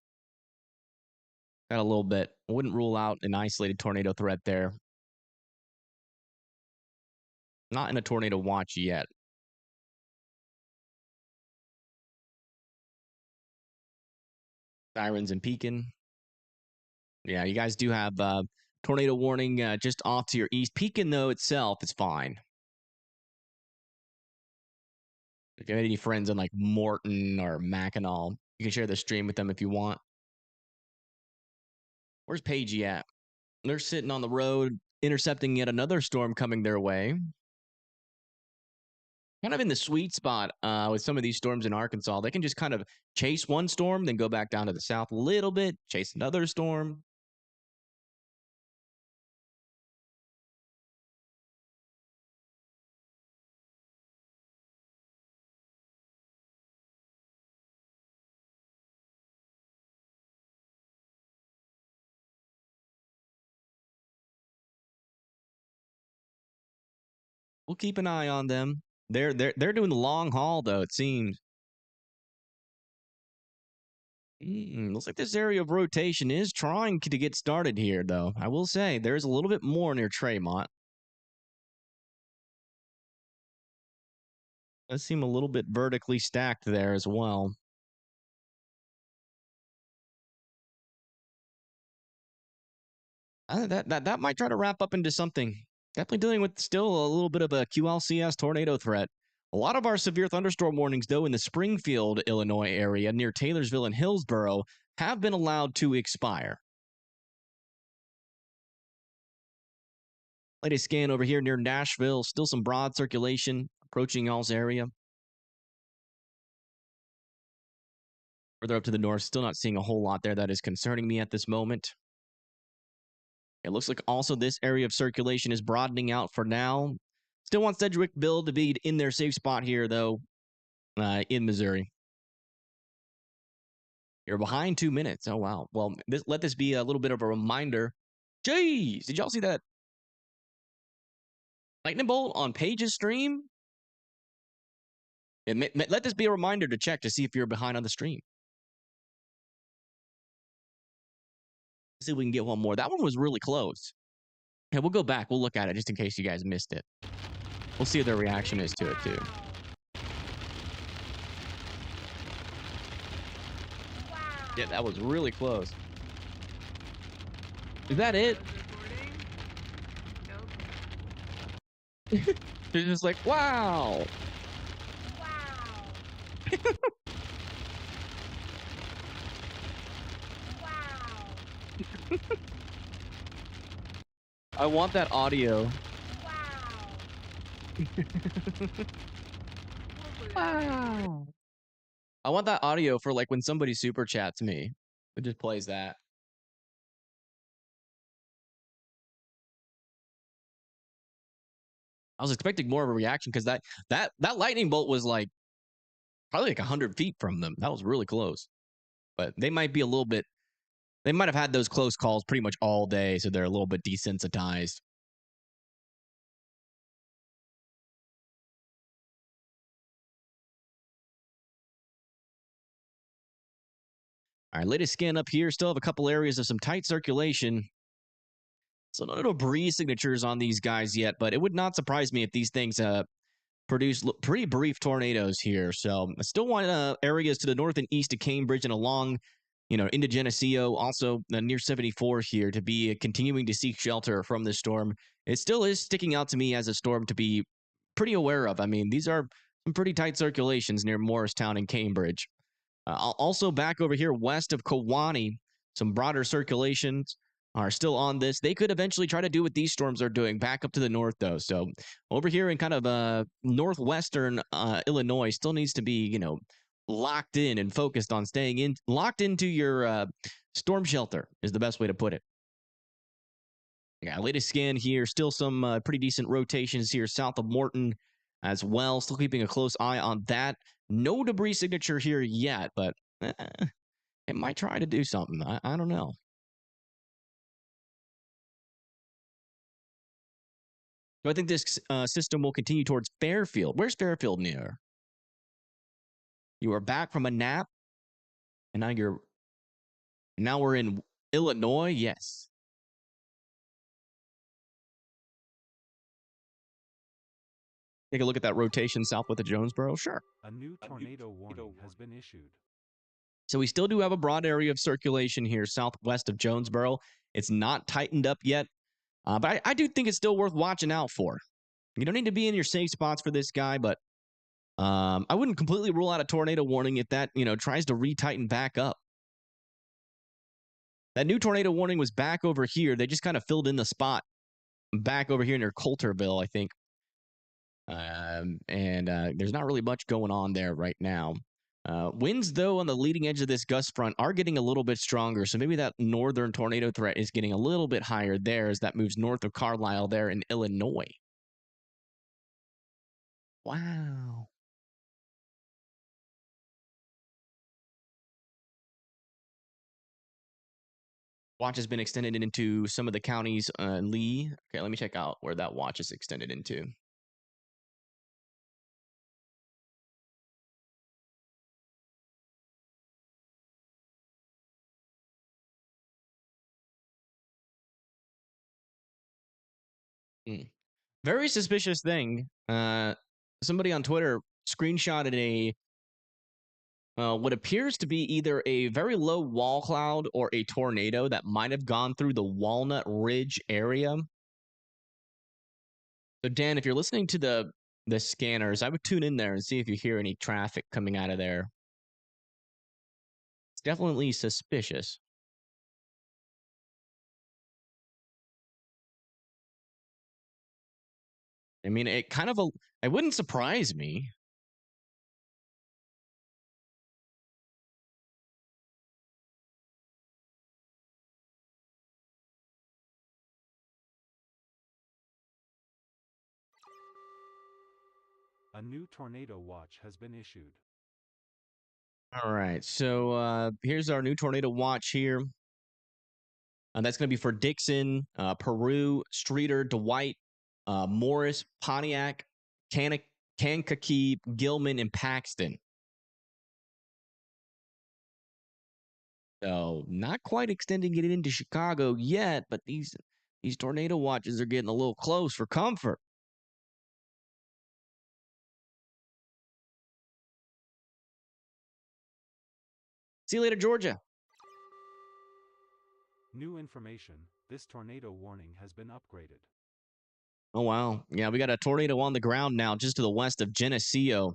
Got a little bit. Wouldn't rule out an isolated tornado threat there. Not in a tornado watch yet. Sirens in Pekin. Yeah, you guys do have tornado warning just off to your east. Pekin, though, itself is fine. If you have any friends in like Morton or Mackinac, you can share the stream with them if you want. Where's Pagey at? They're sitting on the road, intercepting yet another storm coming their way. Kind of in the sweet spot with some of these storms in Arkansas. They can just kind of chase one storm, then go back down to the south a little bit, chase another storm. We'll keep an eye on them. They're doing the long haul, though, it seems. Looks like this area of rotation is trying to get started here, though. I will say, there's a little bit more near Tremont. Does seem a little bit vertically stacked there as well. That might try to wrap up into something. Definitely dealing with still a little bit of a QLCS tornado threat. A lot of our severe thunderstorm warnings, though, in the Springfield, Illinois area near Taylorsville and Hillsboro have been allowed to expire. Latest scan over here near Nashville. Still some broad circulation approaching y'all's area. Further up to the north, still not seeing a whole lot there that is concerning me at this moment. It looks like also this area of circulation is broadening out for now. Still want Sedgwickville to be in their safe spot here, though, in Missouri. You're behind 2 minutes. Oh, wow. Well, let this be a little bit of a reminder. Jeez, did y'all see that lightning bolt on Page's stream? Let this be a reminder to check to see if you're behind on the stream. Let's see if we can get one more. That one was really close. Yeah, we'll go back. We'll look at it just in case you guys missed it. We'll see what their reaction is to it, too. Wow. Yeah, that was really close. Is that it? Nope. They're just like, wow. Wow. Wow. I want that audio. Wow. Wow. I want that audio for like when somebody super chats me. It just plays that. I was expecting more of a reaction because that lightning bolt was like probably like 100 feet from them. That was really close. But they might be a little bit. They might have had those close calls pretty much all day, so they're a little bit desensitized. All right, latest scan up here. Still have a couple areas of some tight circulation. So no breeze signatures on these guys yet, but it would not surprise me if these things produce pretty brief tornadoes here. So I still want areas to the north and east of Cambridge and along into Geneseo, also near 74 here to be continuing to seek shelter from this storm. It still is sticking out to me as a storm to be pretty aware of. I mean, these are some pretty tight circulations near Morristown and Cambridge. Also, back over here west of Kewanee, some broader circulations are still on this. They could eventually try to do what these storms are doing back up to the north, though. So over here in kind of northwestern Illinois, still needs to be, locked in and focused on staying locked into your storm shelter is the best way to put it. Yeah, latest scan here, still some pretty decent rotations here south of Morton as well. Still keeping a close eye on that. No debris signature here yet, but it might try to do something. I don't know. So I think this system will continue towards Fairfield. Where's Fairfield near? You are back from a nap, and now we're in Illinois. Yes. Take a look at that rotation southwest of Jonesboro. Sure. A new tornado warning has been issued. So we still do have a broad area of circulation here southwest of Jonesboro. It's not tightened up yet, but I do think it's still worth watching out for. You don't need to be in your safe spots for this guy, but I wouldn't completely rule out a tornado warning if that, tries to retighten back up. That new tornado warning was back over here. They just kind of filled in the spot back over here near Coulterville, I think. There's not really much going on there right now. Winds, though, on the leading edge of this gust front are getting a little bit stronger. So maybe that northern tornado threat is getting a little bit higher there as that moves north of Carlisle there in Illinois. Wow. Watch has been extended into some of the counties in Lee. Okay, let me check out where that watch is extended into. Very suspicious thing. Somebody on Twitter screenshotted what appears to be either a very low wall cloud or a tornado that might have gone through the Walnut Ridge area. So Dan, if you're listening to the scanners, I would tune in there and see if you hear any traffic coming out of there. It's definitely suspicious. I mean, it wouldn't surprise me. A new tornado watch has been issued. All right, so here's our new tornado watch here. That's going to be for Dixon, Peru, Streeter, Dwight, Morris, Pontiac, Kankakee, Gilman, and Paxton. So not quite extending it into Chicago yet, but these tornado watches are getting a little close for comfort. See you later, Georgia. New information. This tornado warning has been upgraded. Oh, wow. Yeah, we got a tornado on the ground now just to the west of Geneseo.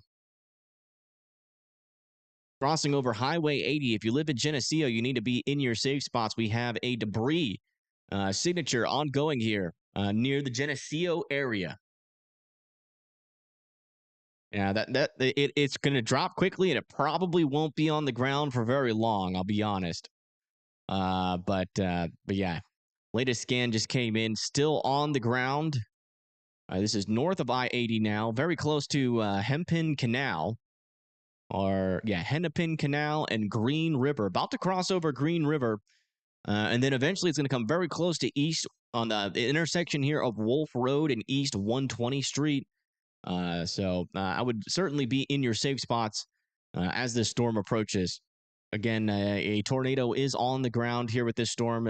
Crossing over Highway 80. If you live in Geneseo, you need to be in your safe spots. We have a debris signature ongoing here near the Geneseo area. Yeah, it's going to drop quickly, and it probably won't be on the ground for very long, I'll be honest. But yeah, latest scan just came in, still on the ground. This is north of I-80 now, very close to Hennepin Canal. Hennepin Canal and Green River, about to cross over Green River. And then eventually it's going to come very close to east on the intersection here of Wolf Road and East 120 Street. So I would certainly be in your safe spots as this storm approaches. Again, a tornado is on the ground here with this storm.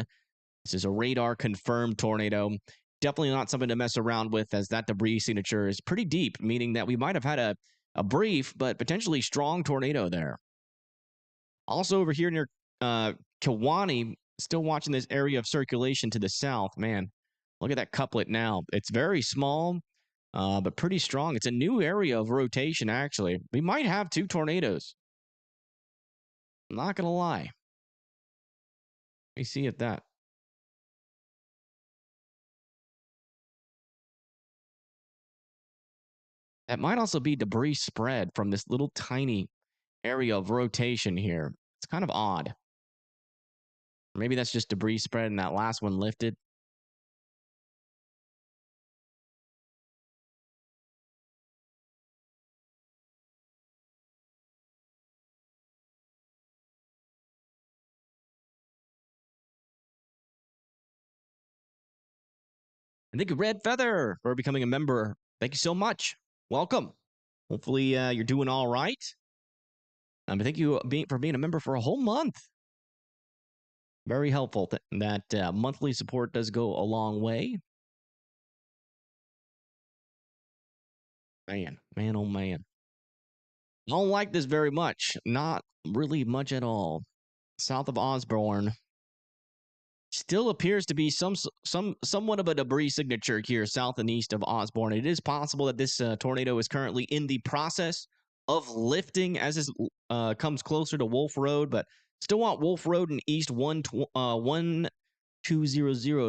This is a radar confirmed tornado. Definitely not something to mess around with, as that debris signature is pretty deep, meaning that we might have had a brief but potentially strong tornado there. Also over here near Kewanee, still watching this area of circulation to the south. Man, look at that couplet now. It's very small, but pretty strong. It's a new area of rotation, actually. We might have 2 tornadoes. I'm not going to lie. Let me see if that. That might also be debris spread from this little tiny area of rotation here. It's kind of odd. Or maybe that's just debris spread and that last one lifted. And thank you, Red Feather, for becoming a member. Thank you so much. Welcome. Hopefully you're doing all right. But thank you for being a member for a whole month. Very helpful. That monthly support does go a long way. Man, oh man. I don't like this very much. Not really much at all. South of Osborne. Still appears to be somewhat of a debris signature here south and east of Osborne. It is possible that this tornado is currently in the process of lifting as it comes closer to Wolf Road, but still want Wolf Road and East 1200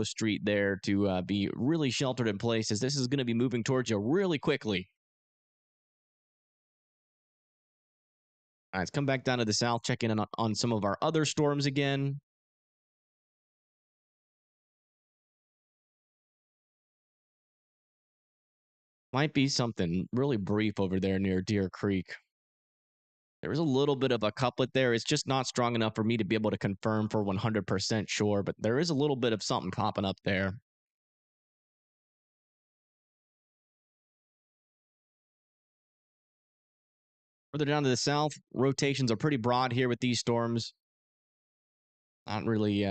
Street there to be really sheltered in place, as this is going to be moving towards you really quickly. All right, let's come back down to the south, check in on some of our other storms again. Might be something really brief over there near Deer Creek. There was a little bit of a couplet there. It's just not strong enough for me to be able to confirm for 100% sure, but there is a little bit of something popping up there. Further down to the south, rotations are pretty broad here with these storms. Not really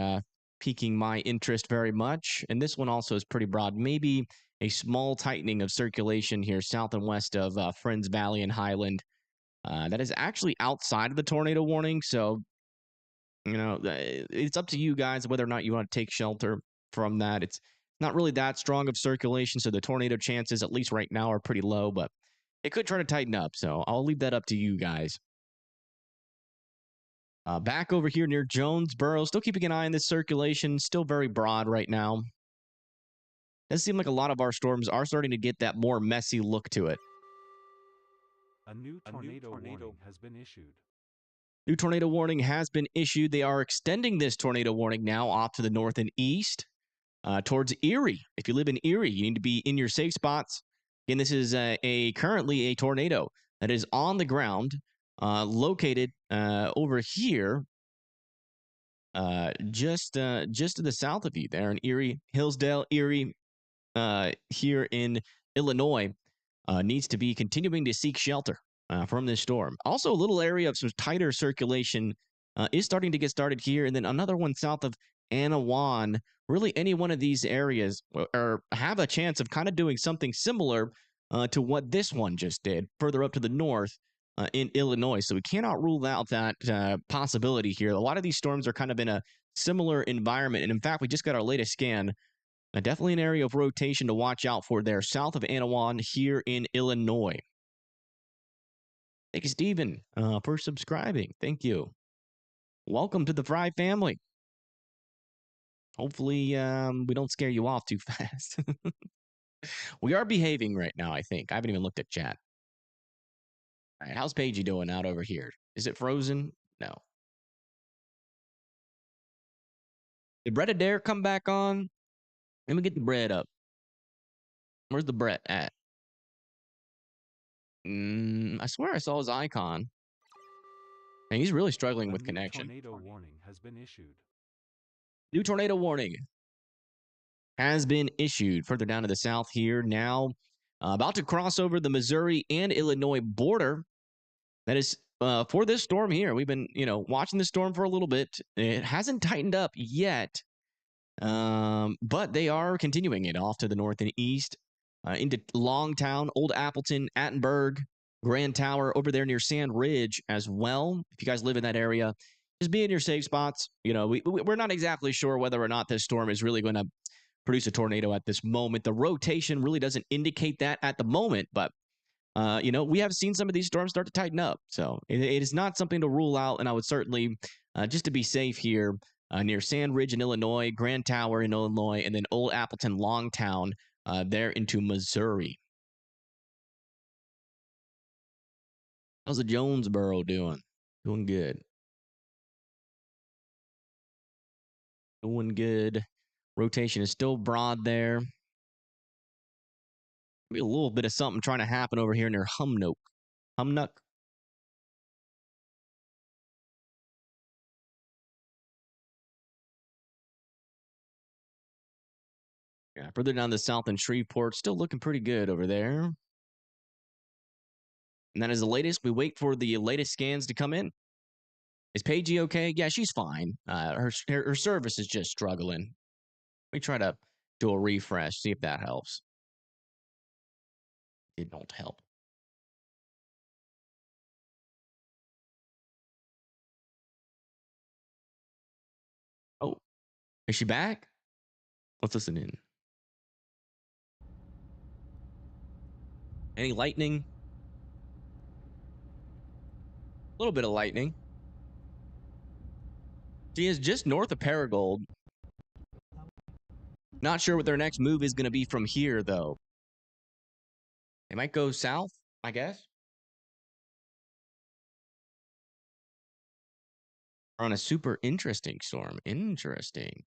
piquing my interest very much. And this one also is pretty broad. Maybe a small tightening of circulation here south and west of Friends Valley and Highland. That is actually outside of the tornado warning. So, it's up to you guys whether or not you want to take shelter from that. It's not really that strong of circulation. So the tornado chances, at least right now, are pretty low. But it could try to tighten up. So I'll leave that up to you guys. Back over here near Jonesboro, still keeping an eye on this circulation. Still very broad right now. Does seem like a lot of our storms are starting to get that more messy look to it. A new tornado warning has been issued. New tornado warning has been issued. They are extending this tornado warning now off to the north and east towards Erie. If you live in Erie, you need to be in your safe spots. Again, this is currently a tornado that is on the ground, located over here, just to the south of you there in Erie, Hillsdale, Erie, here in Illinois, needs to be continuing to seek shelter from this storm. Also, a little area of some tighter circulation is starting to get started here, and then another one south of Anawan. Really, any one of these areas or have a chance of kind of doing something similar to what this one just did, further up to the north in Illinois. So we cannot rule out that possibility here. A lot of these storms are kind of in a similar environment, and in fact, we just got our latest scan. Definitely an area of rotation to watch out for there, south of Anawan here in Illinois. Thank you, Stephen, for subscribing. Thank you. Welcome to the Fry family. Hopefully, we don't scare you off too fast. We are behaving right now, I think. I haven't even looked at chat. All right, how's Paigey doing out over here? Is it frozen? No. Did Brett Adair come back on? Let me get the bread up. Where's the Brett at? I swear I saw his icon. And he's really struggling with connection. Tornado warning has been issued. New tornado warning has been issued further down to the south here. Now, about to cross over the Missouri and Illinois border. That is for this storm here. We've been, watching the storm for a little bit. It hasn't tightened up yet, but they are continuing it off to the north and east into Longtown, Old Appleton, Attenberg, Grand Tower, over there near Sand Ridge as well. If you guys live in that area, just be in your safe spots. We're not exactly sure whether or not this storm is really going to produce a tornado at this moment. The rotation really doesn't indicate that at the moment, but we have seen some of these storms start to tighten up. So it is not something to rule out. And I would certainly, just to be safe here, near Sand Ridge in Illinois, Grand Tower in Illinois, and then Old Appleton, Longtown, there into Missouri. How's the Jonesboro doing? Doing good. Doing good. Rotation is still broad there. Maybe a little bit of something trying to happen over here near Humnoak. Humnook. Yeah, further down the south in Shreveport, still looking pretty good over there. And that is the latest. We wait for the latest scans to come in. Is Paigey okay? Yeah, she's fine. Her service is just struggling. We try to do a refresh, see if that helps. It don't help. Oh, is she back? Let's listen in. Any lightning? A little bit of lightning. She is just north of Paragould. Not sure what their next move is going to be from here, though. They might go south, I guess. On a super interesting storm. Interesting.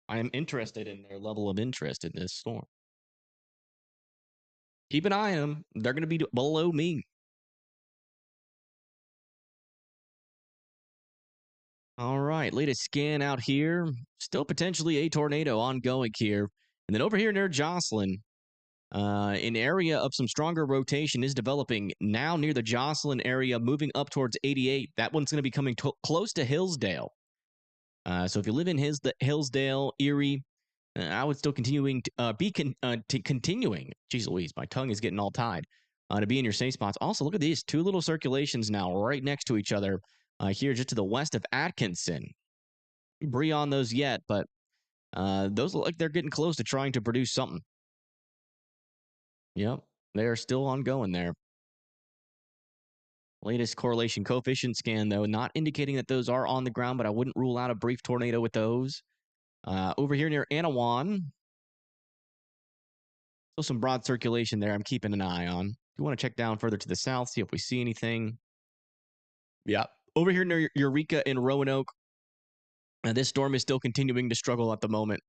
I am interested in their level of interest in this storm. Keep an eye on them. They're going to be below me. All right, latest scan out here. Still potentially a tornado ongoing here. And then over here near Jocelyn, an area of some stronger rotation is developing now near the Jocelyn area, moving up towards 88. That one's going to be coming close to Hillsdale. So if you live in Hillsdale, Erie, I would still continuing to continuing. Jeez Louise, my tongue is getting all tied. To be in your safe spots. Also, look at these two little circulations now right next to each other here just to the west of Atkinson. Bree on those yet, but those look like they're getting close to trying to produce something. Yep, they are still ongoing there. Latest correlation coefficient scan, though, not indicating that those are on the ground, but I wouldn't rule out a brief tornado with those. Over here near Anawan, still some broad circulation there I'm keeping an eye on. If you want to check down further to the south, see if we see anything. Yeah. Over here near Eureka in Roanoke, this storm is still continuing to struggle at the moment.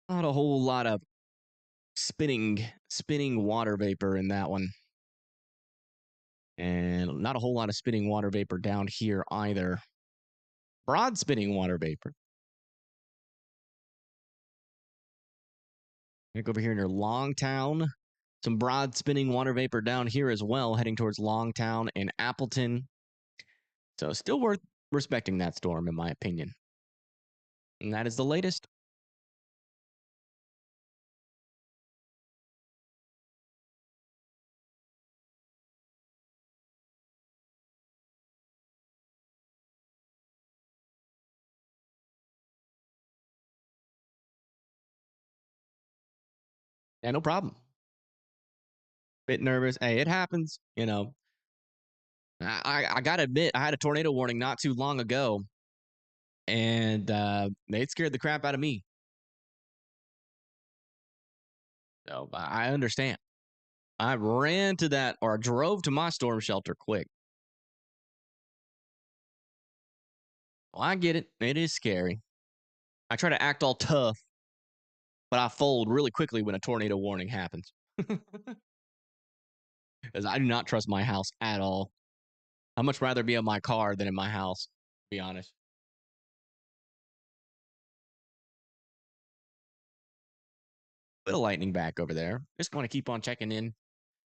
Not a whole lot of spinning water vapor in that one. And not a whole lot of spinning water vapor down here either. Broad spinning water vapor. Look over here near Longtown. Some broad spinning water vapor down here as well, heading towards Longtown and Appleton. So still worth respecting that storm, in my opinion. And that is the latest. Yeah, no problem. Bit nervous. Hey, it happens. I gotta admit, I had a tornado warning not too long ago, and it scared the crap out of me. So I understand. I ran to that or drove to my storm shelter quick. Well, I get it. It is scary. I try to act all tough, but I fold really quickly when a tornado warning happens. Because I do not trust my house at all. I'd much rather be in my car than in my house, to be honest. Bit of lightning back over there. Just want to keep on checking in.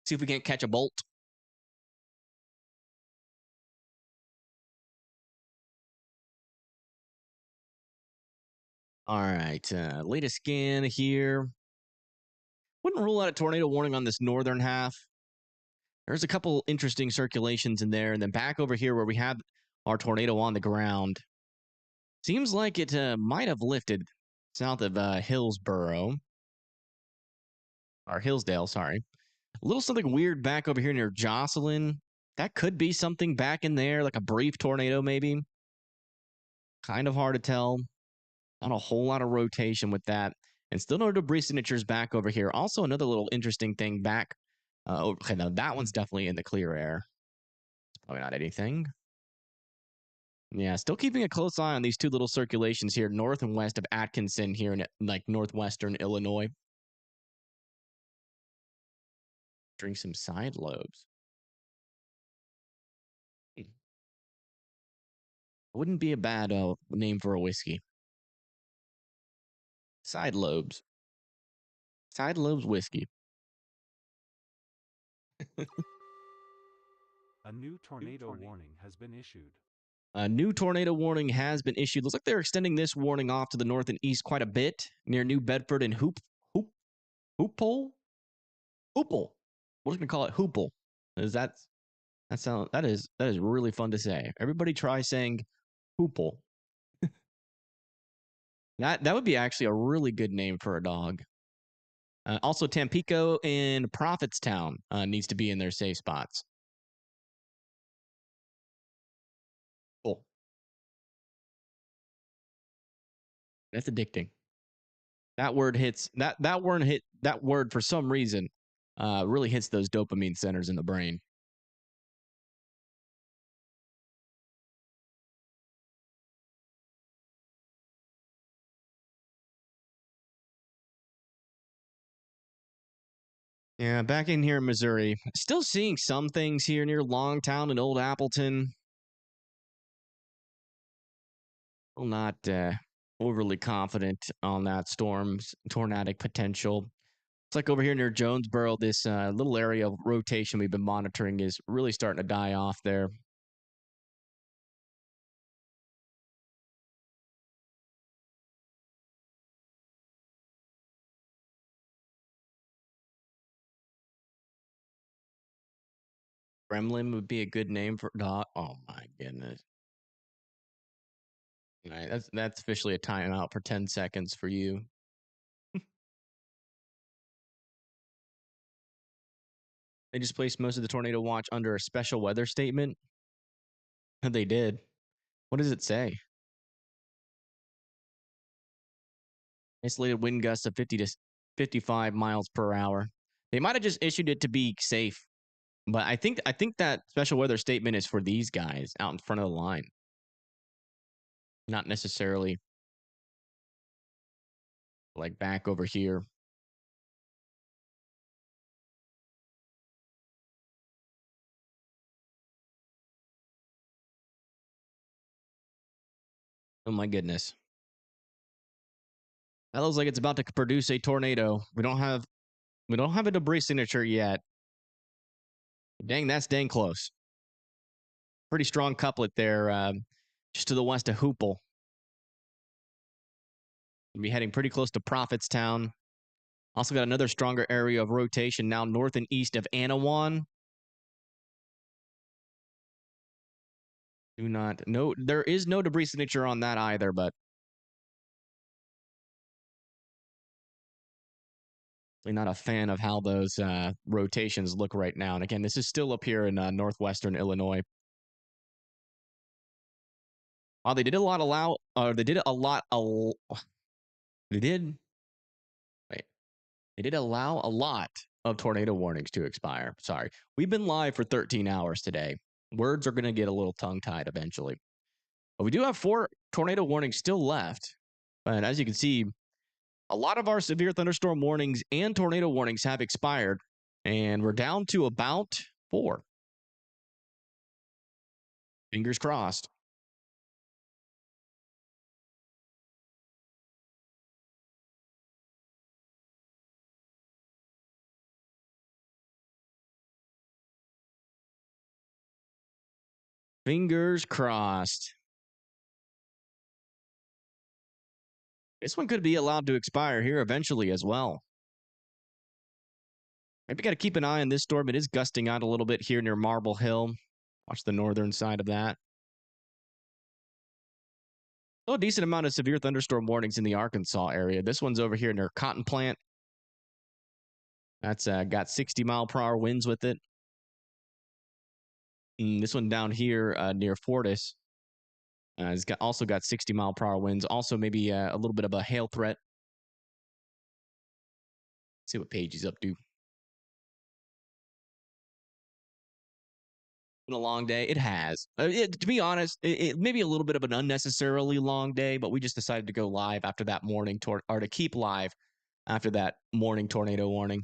See if we can't catch a bolt. All right. Latest scan here. Wouldn't rule out a tornado warning on this northern half. There's a couple interesting circulations in there. And then back over here where we have our tornado on the ground. Seems like it might have lifted south of Hillsboro. Or Hillsdale, sorry. A little something weird back over here near Jocelyn. That could be something back in there, like a brief tornado maybe. Kind of hard to tell. Not a whole lot of rotation with that. And still no debris signatures back over here. Also, another little interesting thing back. Okay, now that one's definitely in the clear air. Probably not anything. Yeah, still keeping a close eye on these two little circulations here, north and west of Atkinson here in like northwestern Illinois. Drink some side lobes. Wouldn't be a bad name for a whiskey. Side lobes. Side lobes whiskey. A new tornado warning has been issued. A new tornado warning has been issued. Looks like they're extending this warning off to the north and east quite a bit near New Bedford and Hoople? Hoople. We're just gonna call it Hoople. That is really fun to say. Everybody try saying Hoople. That would be actually a really good name for a dog. Also, Tampico and Prophetstown needs to be in their safe spots. Cool. That's addicting. That word hits that word for some reason really hits those dopamine centers in the brain. Yeah, back in here in Missouri, still seeing some things here near Longtown and Old Appleton. Still not overly confident on that storm's tornadic potential. It's like over here near Jonesboro, this little area of rotation we've been monitoring is really starting to die off there. Gremlin would be a good name for dog. Oh my goodness. All right, that's officially a timeout for 10 seconds for you. They just placed most of the tornado watch under a special weather statement. They did. What does it say? Isolated wind gusts of 50 to 55 miles per hour. They might have just issued it to be safe, but I think that special weather statement is for these guys out in front of the line, not necessarily like back over here. Oh my goodness. That looks like it's about to produce a tornado. We don't have a debris signature yet. Dang, that's dang close. Pretty strong couplet there, just to the west of Hoople. We'll be heading pretty close to Prophetstown. Also got another stronger area of rotation now north and east of Anawan. There is no debris signature on that either, but not a fan of how those rotations look right now. And again, this is still up here in northwestern Illinois. Oh, they did allow a lot of tornado warnings to expire. Sorry. We've been live for 13 hours today. Words are going to get a little tongue-tied eventually. But we do have 4 tornado warnings still left. And as you can see, a lot of our severe thunderstorm warnings and tornado warnings have expired. And we're down to about 4. Fingers crossed. Fingers crossed. This one could be allowed to expire here eventually as well. Maybe got to keep an eye on this storm. It is gusting out a little bit here near Marble Hill. Watch the northern side of that. A decent amount of severe thunderstorm warnings in the Arkansas area. This one's over here near Cotton Plant. That's got 60-mile-per-hour winds with it. This one down here near Fortis has also got 60-mile-per-hour winds. Also maybe a little bit of a hail threat. See what page he's up to. Been a long day. It has. To be honest, it maybe a little bit of an unnecessarily long day, but we just decided to go live after that morning or to keep live after that morning tornado warning.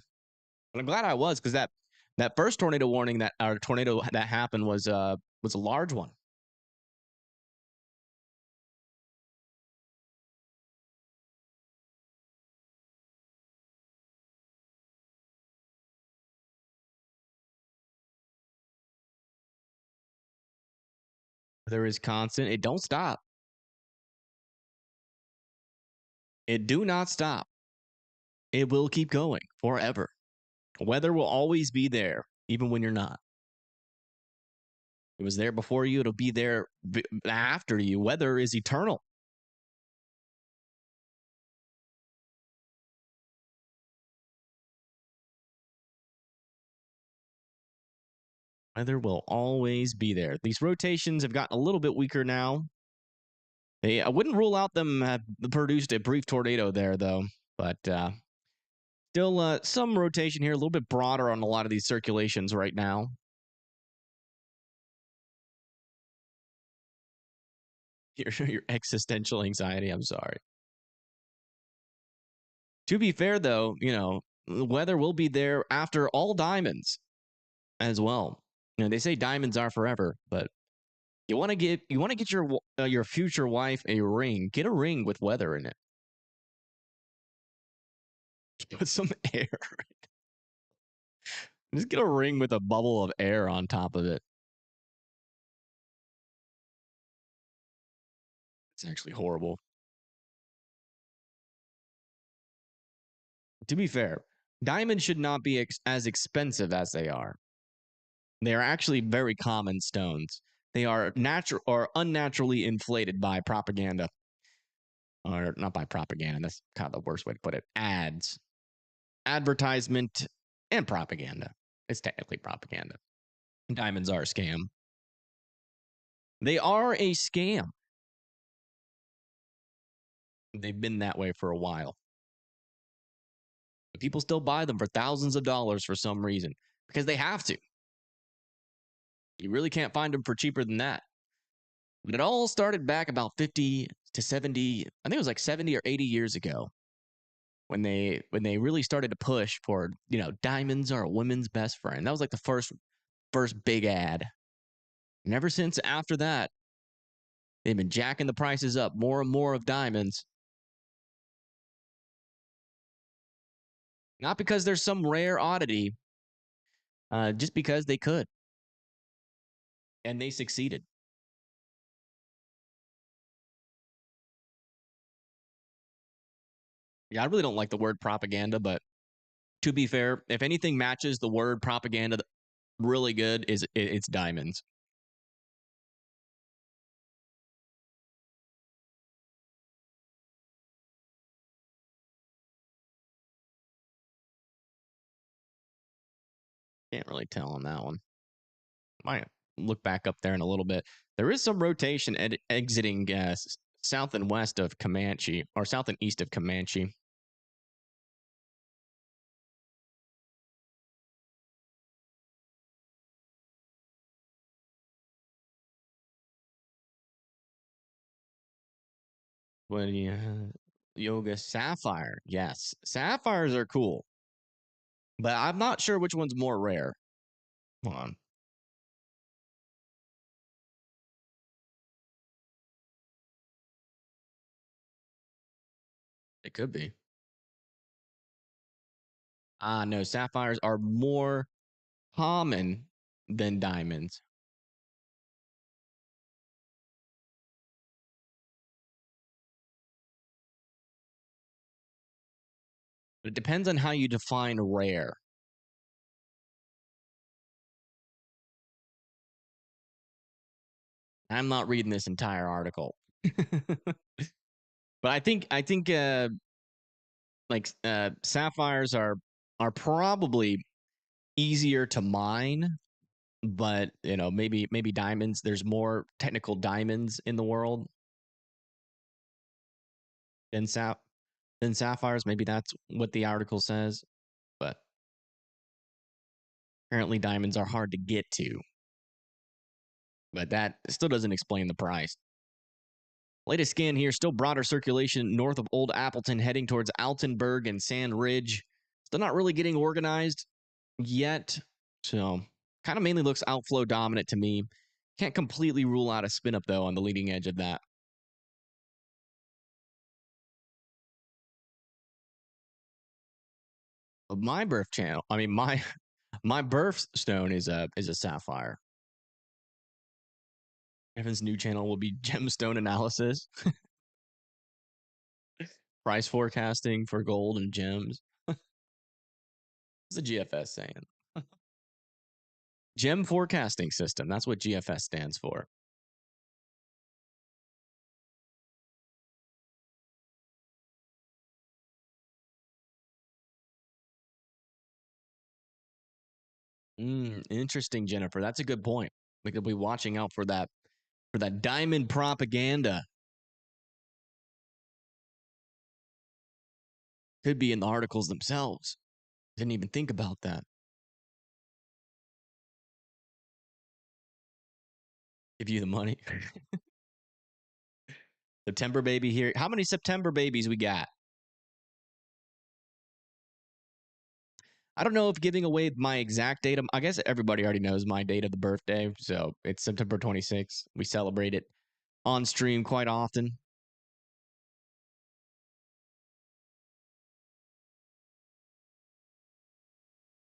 And I'm glad I was, because that first tornado warning that tornado that happened was a large one. There is constant. It don't stop. It do not stop. It will keep going forever. Weather will always be there, even when you're not. It was there before you. It'll be there after you. Weather is eternal. Weather will always be there. These rotations have gotten a little bit weaker now. I wouldn't rule out them have produced a brief tornado there, though. But still some rotation here, a little bit broader on a lot of these circulations right now. Your existential anxiety, I'm sorry. To be fair, though, the weather will be there after all diamonds as well. They say diamonds are forever, but you want to get your future wife a ring. Get a ring with weather in it. Put some air. Just get a ring with a bubble of air on top of it. It's actually horrible. To be fair, diamonds should not be as expensive as they are. They are actually very common stones. They are natural or unnaturally inflated by propaganda. Or not by propaganda. That's kind of the worst way to put it. Ads, advertisement, and propaganda. It's technically propaganda. Diamonds are a scam. They are a scam. They've been that way for a while. But people still buy them for thousands of dollars for some reason because they have to. You really can't find them for cheaper than that. But it all started back about 50 to 70, I think it was like 70 or 80 years ago when they really started to push for, diamonds are a woman's best friend. That was like the first big ad. And ever since after that, they've been jacking the prices up more and more of diamonds. Not because there's some rare oddity, just because they could. And they succeeded. Yeah, I really don't like the word propaganda, but to be fair, if anything matches the word propaganda really good, it's diamonds. Can't really tell on that one. Might look back up there in a little bit. There is some rotation exiting south and west of Comanche, or south and east of Comanche. What do you Yoga Sapphire? Yes, sapphires are cool, but I'm not sure which one's more rare. Hold on. It could be. No, sapphires are more common than diamonds. But it depends on how you define rare. I'm not reading this entire article. But I think sapphires are probably easier to mine, but maybe diamonds. There's more technical diamonds in the world than sapphires. Maybe that's what the article says. But apparently, diamonds are hard to get to. But that still doesn't explain the price. Latest scan here, still broader circulation north of Old Appleton, heading towards Altenburg and Sand Ridge. Still not really getting organized yet. So kind of mainly looks outflow dominant to me. Can't completely rule out a spin up, though, on the leading edge of that. My birth channel, I mean, my birthstone is a sapphire. Evan's new channel will be gemstone analysis, price forecasting for gold and gems. What's the GFS saying? Gem forecasting system. That's what GFS stands for. Interesting, Jennifer. That's a good point. We could be watching out for that diamond propaganda. Could be in the articles themselves. Didn't even think about that. Give you the money. September baby here. How many September babies we got? I don't know if giving away my exact date. I guess everybody already knows my date of the birthday. So it's September 26th. We celebrate it on stream quite often.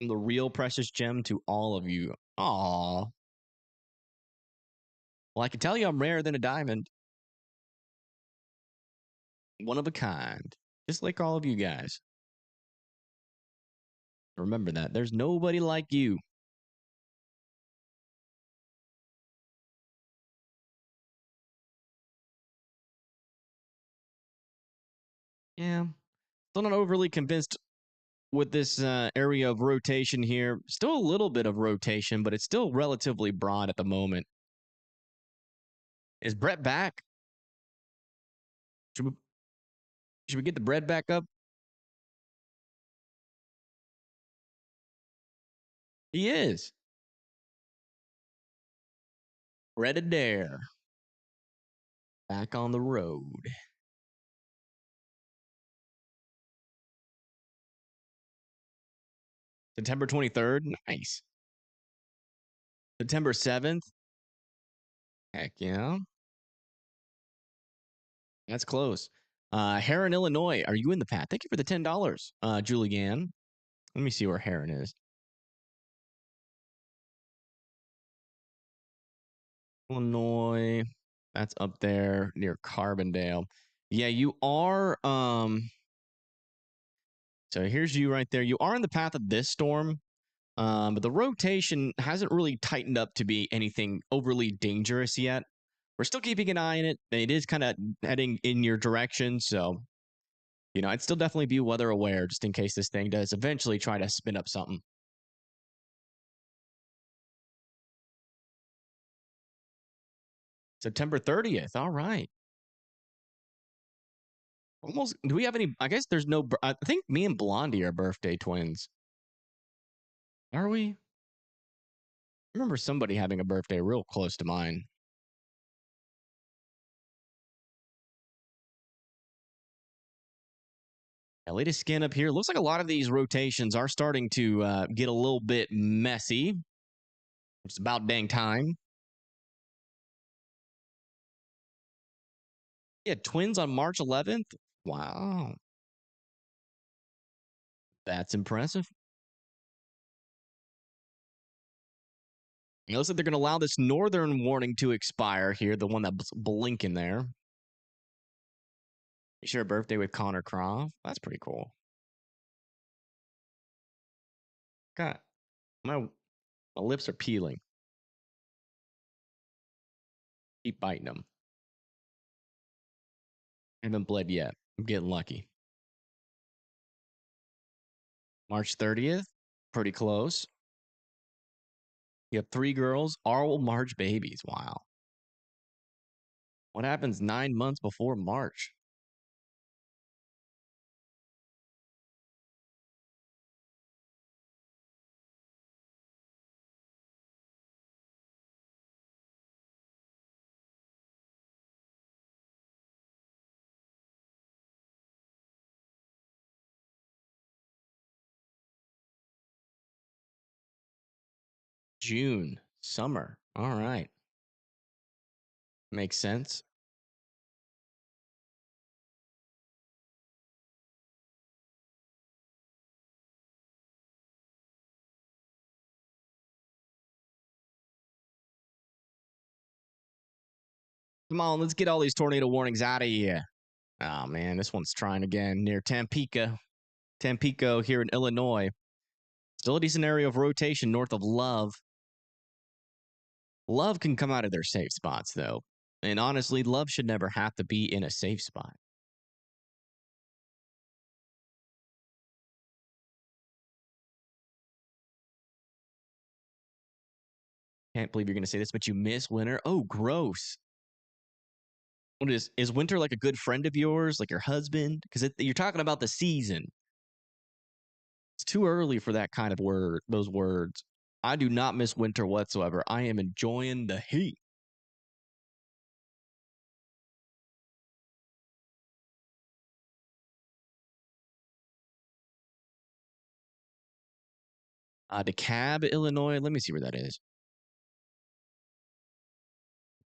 I'm the real precious gem to all of you. Aw. Well, I can tell you I'm rarer than a diamond. One of a kind. Just like all of you guys. Remember that. There's nobody like you. Yeah. Still not overly convinced with this area of rotation here. Still a little bit of rotation, but it's still relatively broad at the moment. Is Brett back? Should we get the bread back up? He is. Red Adair. Back on the road. September 23rd. Nice. September 7th. Heck yeah. That's close. Heron, Illinois. Are you in the path? Thank you for the $10. Julianne. Let me see where Heron is. Illinois. That's up there near Carbondale. Yeah, you are. So here's you right there. You are in the path of this storm, but the rotation hasn't really tightened up to be anything overly dangerous yet. We're still keeping an eye on it. It is kind of heading in your direction, so I'd still definitely be weather aware just in case this thing does eventually try to spin up something. September 30th. All right. Almost. Do we have any? I guess there's no. I think me and Blondie are birthday twins. Are we? I remember somebody having a birthday real close to mine. Yeah, latest scan up here. Looks like a lot of these rotations are starting to get a little bit messy. It's about dang time. Yeah, twins on March 11th. Wow. That's impressive. It looks like they're going to allow this northern warning to expire here, the one that's blinking there. You share a birthday with Connor Croft. That's pretty cool. God, my lips are peeling. Keep biting them. Haven't bled yet. I'm getting lucky. March 30th, pretty close. You have 3 girls, all March babies. Wow. What happens 9 months before March? June, summer. All right. Makes sense. Come on, let's get all these tornado warnings out of here. Oh, man, this one's trying again near Tampico here in Illinois. Still a decent area of rotation north of Love. Love can come out of their safe spots, though. And honestly, Love should never have to be in a safe spot. Can't believe you're going to say this, but you miss winter. Oh, gross. What is winter like a good friend of yours, like your husband? Because you're talking about the season. It's too early for that kind of word, those words. I do not miss winter whatsoever. I am enjoying the heat. DeKalb, Illinois. Let me see where that is.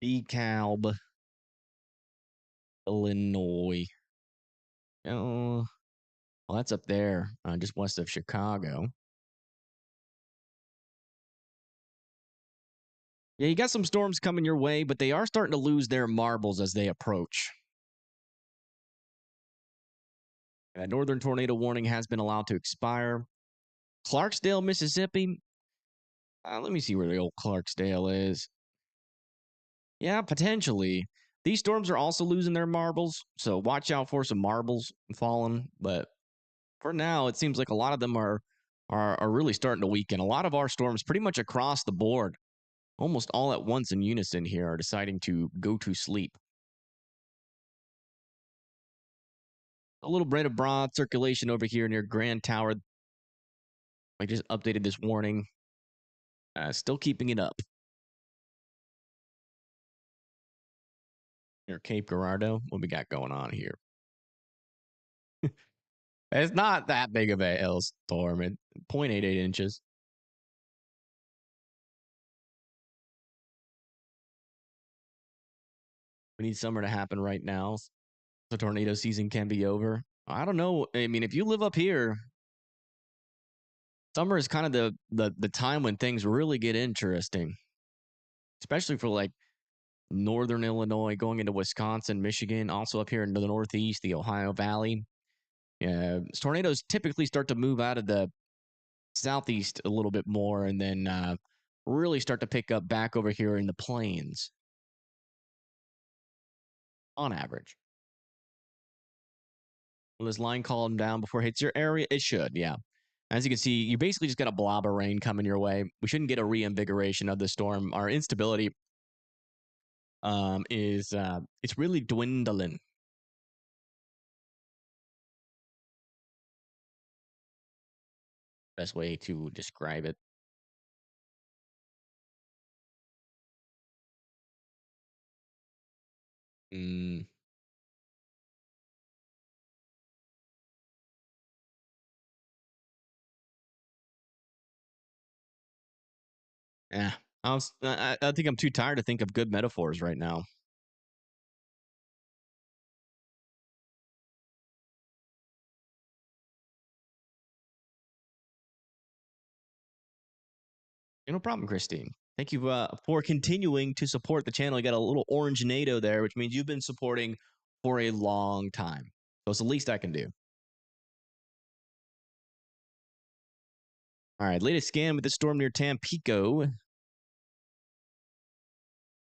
DeKalb, Illinois. Oh, well, that's up there, just west of Chicago. Yeah, you got some storms coming your way, but they are starting to lose their marbles as they approach. A northern tornado warning has been allowed to expire. Clarksdale, Mississippi. Let me see where the old Clarksdale is. Yeah, potentially. These storms are also losing their marbles, so watch out for some marbles falling. But for now, it seems like a lot of them are really starting to weaken. A lot of our storms, pretty much across the board, almost all at once in unison here, are deciding to go to sleep. A little bit of broad circulation over here near Grand Tower. I just updated this warning. Still keeping it up. Near Cape Girardeau, what we got going on here? It's not that big of a hailstorm. 0.88 inches. We need summer to happen right now. The tornado season can be over. I don't know. I mean, if you live up here, summer is kind of the time when things really get interesting, especially for like northern Illinois, going into Wisconsin, Michigan, also up here in the Northeast, the Ohio Valley. Tornadoes typically start to move out of the Southeast a little bit more and then really start to pick up back over here in the plains on average. Will this line calm down before it hits your area? It should, yeah. As you can see, you basically just got a blob of rain coming your way. We shouldn't get a reinvigoration of the storm. Our instability is it's really dwindling. Best way to describe it. Mm. Yeah, I think I'm too tired to think of good metaphors right now. No problem, Christine. Thank you for continuing to support the channel. You got a little orange NATO there, which means you've been supporting for a long time. So it's the least I can do. All right, latest scan with the storm near Tampico.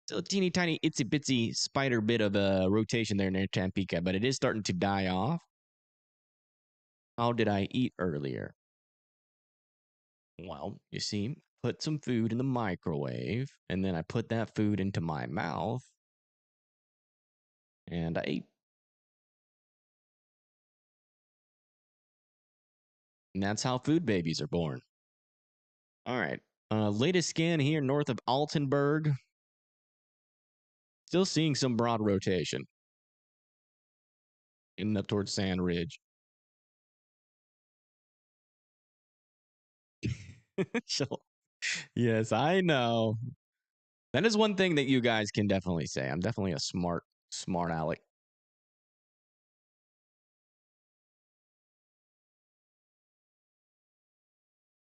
Still a teeny tiny itsy bitsy spider bit of a rotation there near Tampico, but it is starting to die off. How did I eat earlier? Well, you see, put some food in the microwave, and then I put that food into my mouth, and I ate. And that's how food babies are born. All right. Latest scan here north of Altenburg. Still seeing some broad rotation. And up towards Sand Ridge. So, yes, I know. That is one thing that you guys can definitely say. I'm definitely a smart aleck.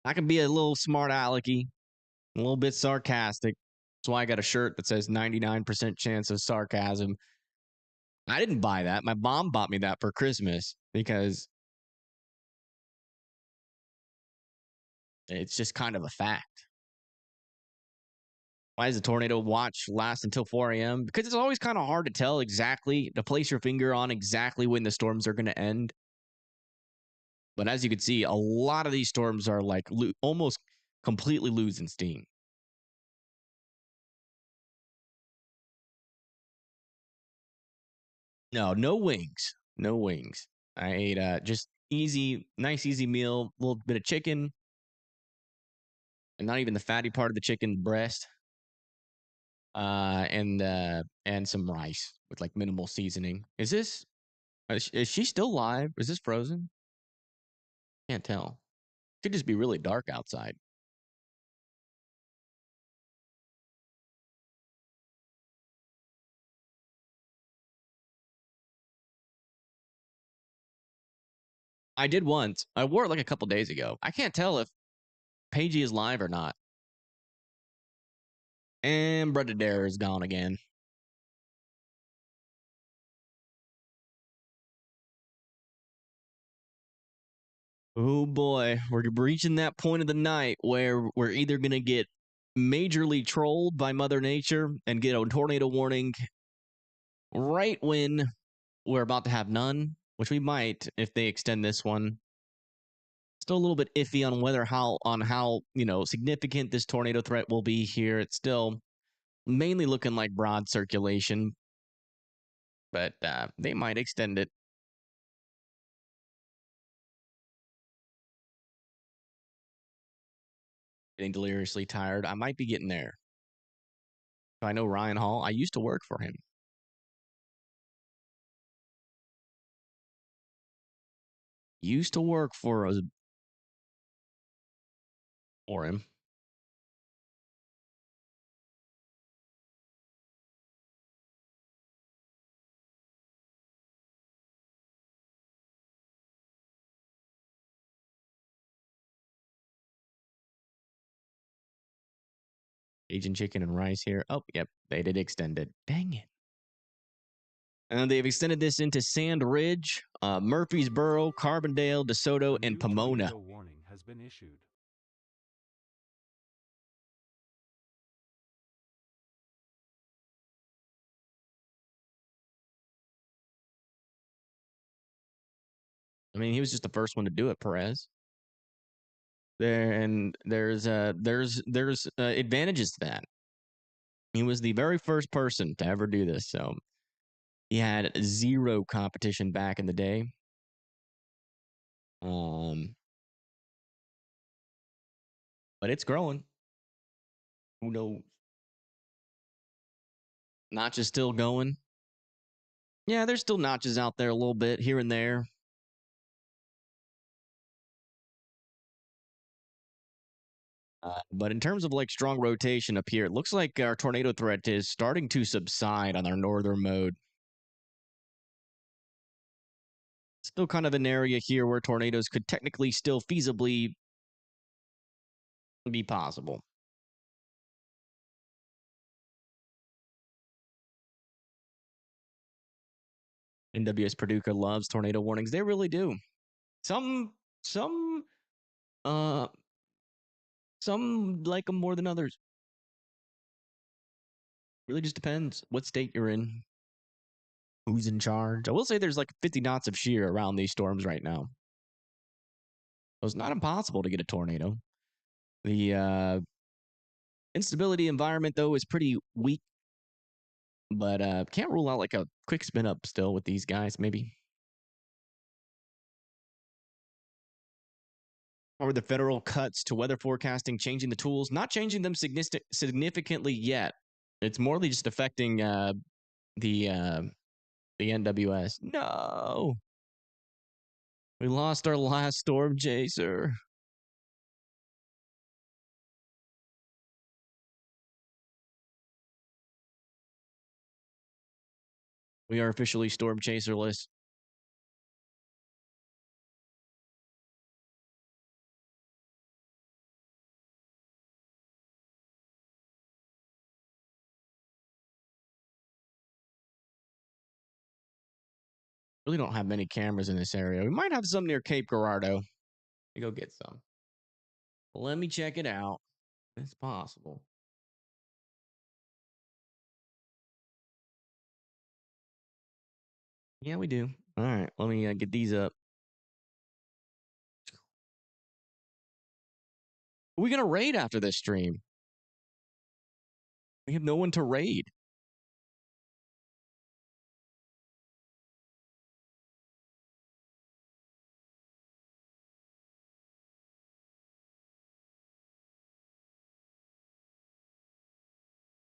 I can be a little smart alecky, a little bit sarcastic. That's why I got a shirt that says 99% chance of sarcasm. I didn't buy that. My mom bought me that for Christmas because it's just kind of a fact. Why does the tornado watch last until 4 a.m.? Because it's always kind of hard to tell exactly, to place your finger on exactly when the storms are going to end. But as you can see, a lot of these storms are like almost completely losing steam. No wings. No wings. I ate just nice easy meal, a little bit of chicken, and not even the fatty part of the chicken breast, and some rice with like minimal seasoning. Is she still live? Is this frozen? Can't tell. Could just be really dark outside. I did once. I wore it like a couple days ago. I can't tell if Pagey is live or not. And Brother Dare is gone again. Oh boy, we're reaching that point of the night where we're either going to get majorly trolled by Mother Nature and get a tornado warning right when we're about to have none, which we might if they extend this one. Still a little bit iffy on how significant this tornado threat will be here. It's still mainly looking like broad circulation, but they might extend it. Getting deliriously tired. I might be getting there. I know Ryan Hall. I used to work for him. Used to work for him. Asian chicken and rice here. Oh, yep, they did extend it. Dang it. And they've extended this into Sand Ridge, Murfreesboro, Carbondale, DeSoto, and Pomona. Tornado warning has been issued. I mean, he was just the first one to do it, Perez. There's advantages to that. He was the very first person to ever do this, so he had zero competition back in the day. But it's growing. Who knows? Notch is still going. Yeah, there's still notches out there a little bit here and there. But in terms of like strong rotation up here, it looks like our tornado threat is starting to subside on our northern mode. Still kind of an area here where tornadoes could technically still feasibly be possible. NWS Paducah loves tornado warnings. They really do. Some like them more than others. Really just depends what state you're in, who's in charge. I will say there's like 50 knots of shear around these storms right now. So it's not impossible to get a tornado. The instability environment, though, is pretty weak, but can't rule out like a quick spin up still with these guys, maybe. Or the federal cuts to weather forecasting changing the tools, not changing them significantly yet. It's morely just affecting the NWS. No, we lost our last storm chaser. We are officially storm chaserless. Really don't have many cameras in this area. We might have some near Cape Girardeau. You go get some. Let me check it out. It's possible. Yeah, we do. All right, let me get these up. Are we gonna raid after this stream? We have no one to raid.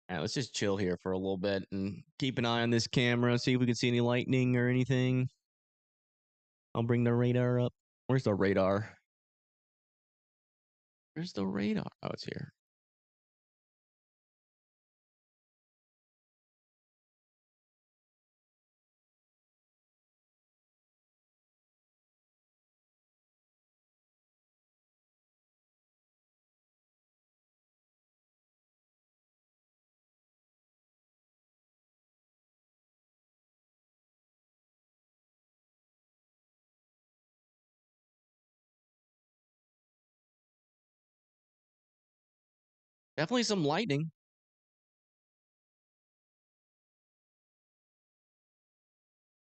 All right, let's just chill here for a little bit and keep an eye on this camera, see if we can see any lightning or anything. I'll bring the radar up. Where's the radar? Where's the radar? Oh, it's here. Definitely some lightning.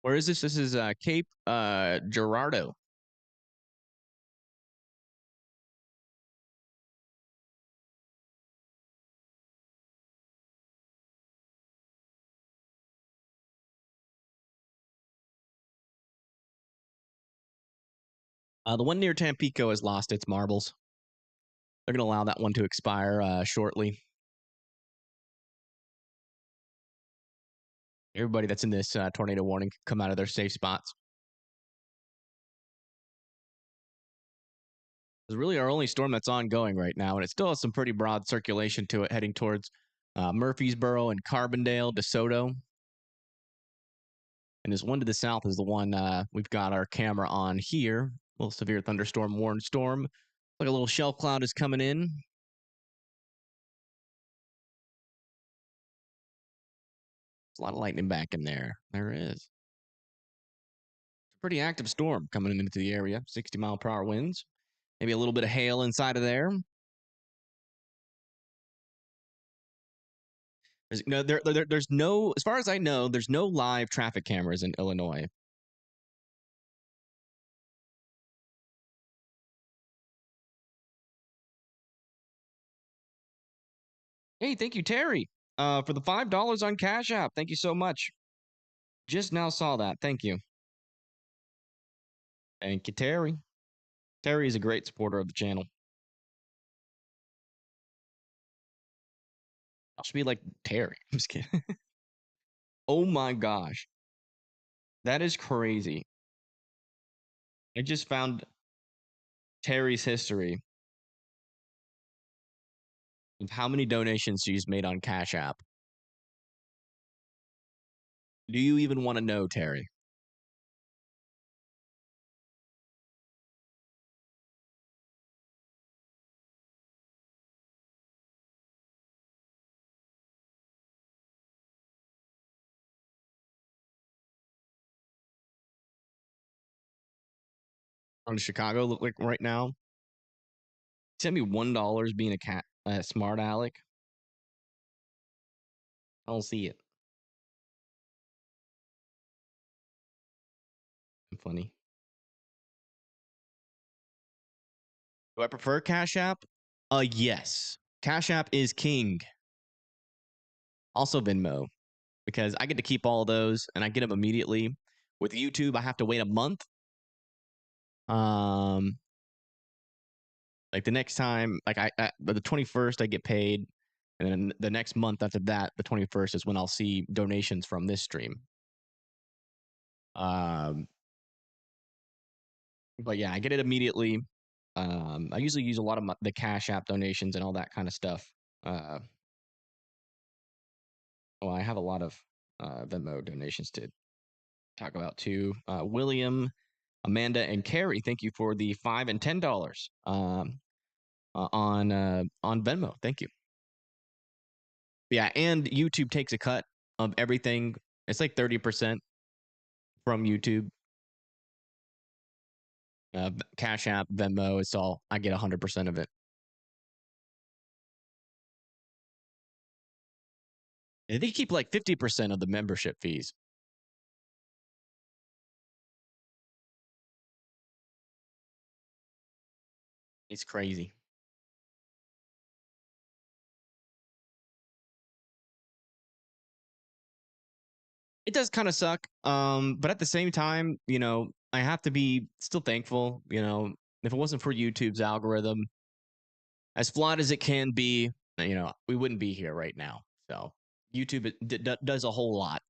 Where is this? This is Cape Girardeau. The one near Tampico has lost its marbles. They're going to allow that one to expire shortly. Everybody that's in this tornado warning can come out of their safe spots. It's really our only storm that's ongoing right now, and it still has some pretty broad circulation to it, heading towards Murfreesboro and Carbondale, DeSoto. And this one to the south is the one we've got our camera on here. A little severe thunderstorm, warned storm. Like a little shelf cloud is coming in. There's a lot of lightning back in there. There is. It's a pretty active storm coming into the area. 60-mile-per-hour winds. Maybe a little bit of hail inside of there. There's no, as far as I know, there's no live traffic cameras in Illinois. Hey, thank you, Terry, for the $5 on Cash App. Thank you so much. Just now saw that. Thank you. Thank you, Terry. Terry is a great supporter of the channel. I should be like Terry. I'm just kidding. Oh my gosh. That is crazy. I just found Terry's history of how many donations she's made on Cash App. Do you even want to know, Terry? On Chicago, look like right now. Send me $1 being a smart aleck. I don't see it. Funny. Do I prefer Cash App? Yes. Cash App is king. Also Venmo, because I get to keep all those and I get them immediately. With YouTube, I have to wait a month. Like the next time, like the 21st, I get paid, and then the next month after that, the 21st is when I'll see donations from this stream. Um, but yeah, I get it immediately. I usually use a lot of the Cash App donations and all that kind of stuff. Uh, well, I have a lot of Venmo donations to talk about too. William, Amanda, and Carrie, thank you for the $5 and $10 on Venmo. Thank you. Yeah, and YouTube takes a cut of everything. It's like 30% from YouTube. Cash App, Venmo, it's all I get 100% of it. And they keep like 50% of the membership fees. It's crazy. It does kind of suck. But at the same time, I have to be still thankful. If it wasn't for YouTube's algorithm, as flawed as it can be, we wouldn't be here right now. So YouTube does a whole lot.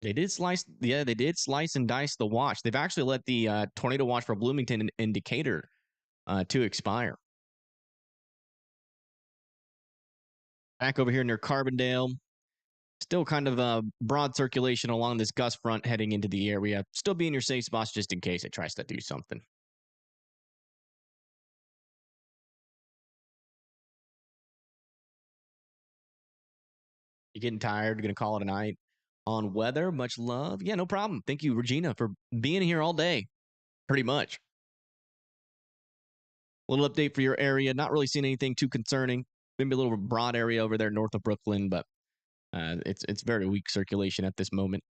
They did slice, yeah, they did slice and dice the watch. They've actually let the tornado watch for Bloomington indicator to expire. Back over here near Carbondale, still kind of a broad circulation along this gust front heading into the area. Still be in your safe spots just in case it tries to do something. You getting tired? You're going to call it a night on weather? Much love. Yeah, no problem. Thank you, Regina, for being here all day. Pretty much. A little update for your area. Not really seeing anything too concerning. Maybe a little broad area over there north of Brooklyn, but it's very weak circulation at this moment.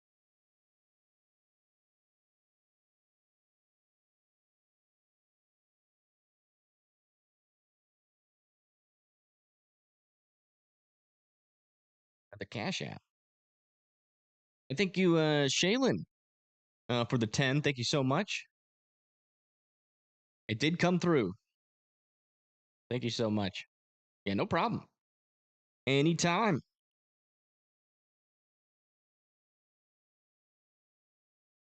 The Cash App. And thank you, Shaylin, for the 10. Thank you so much. It did come through. Thank you so much. Yeah, no problem. Anytime.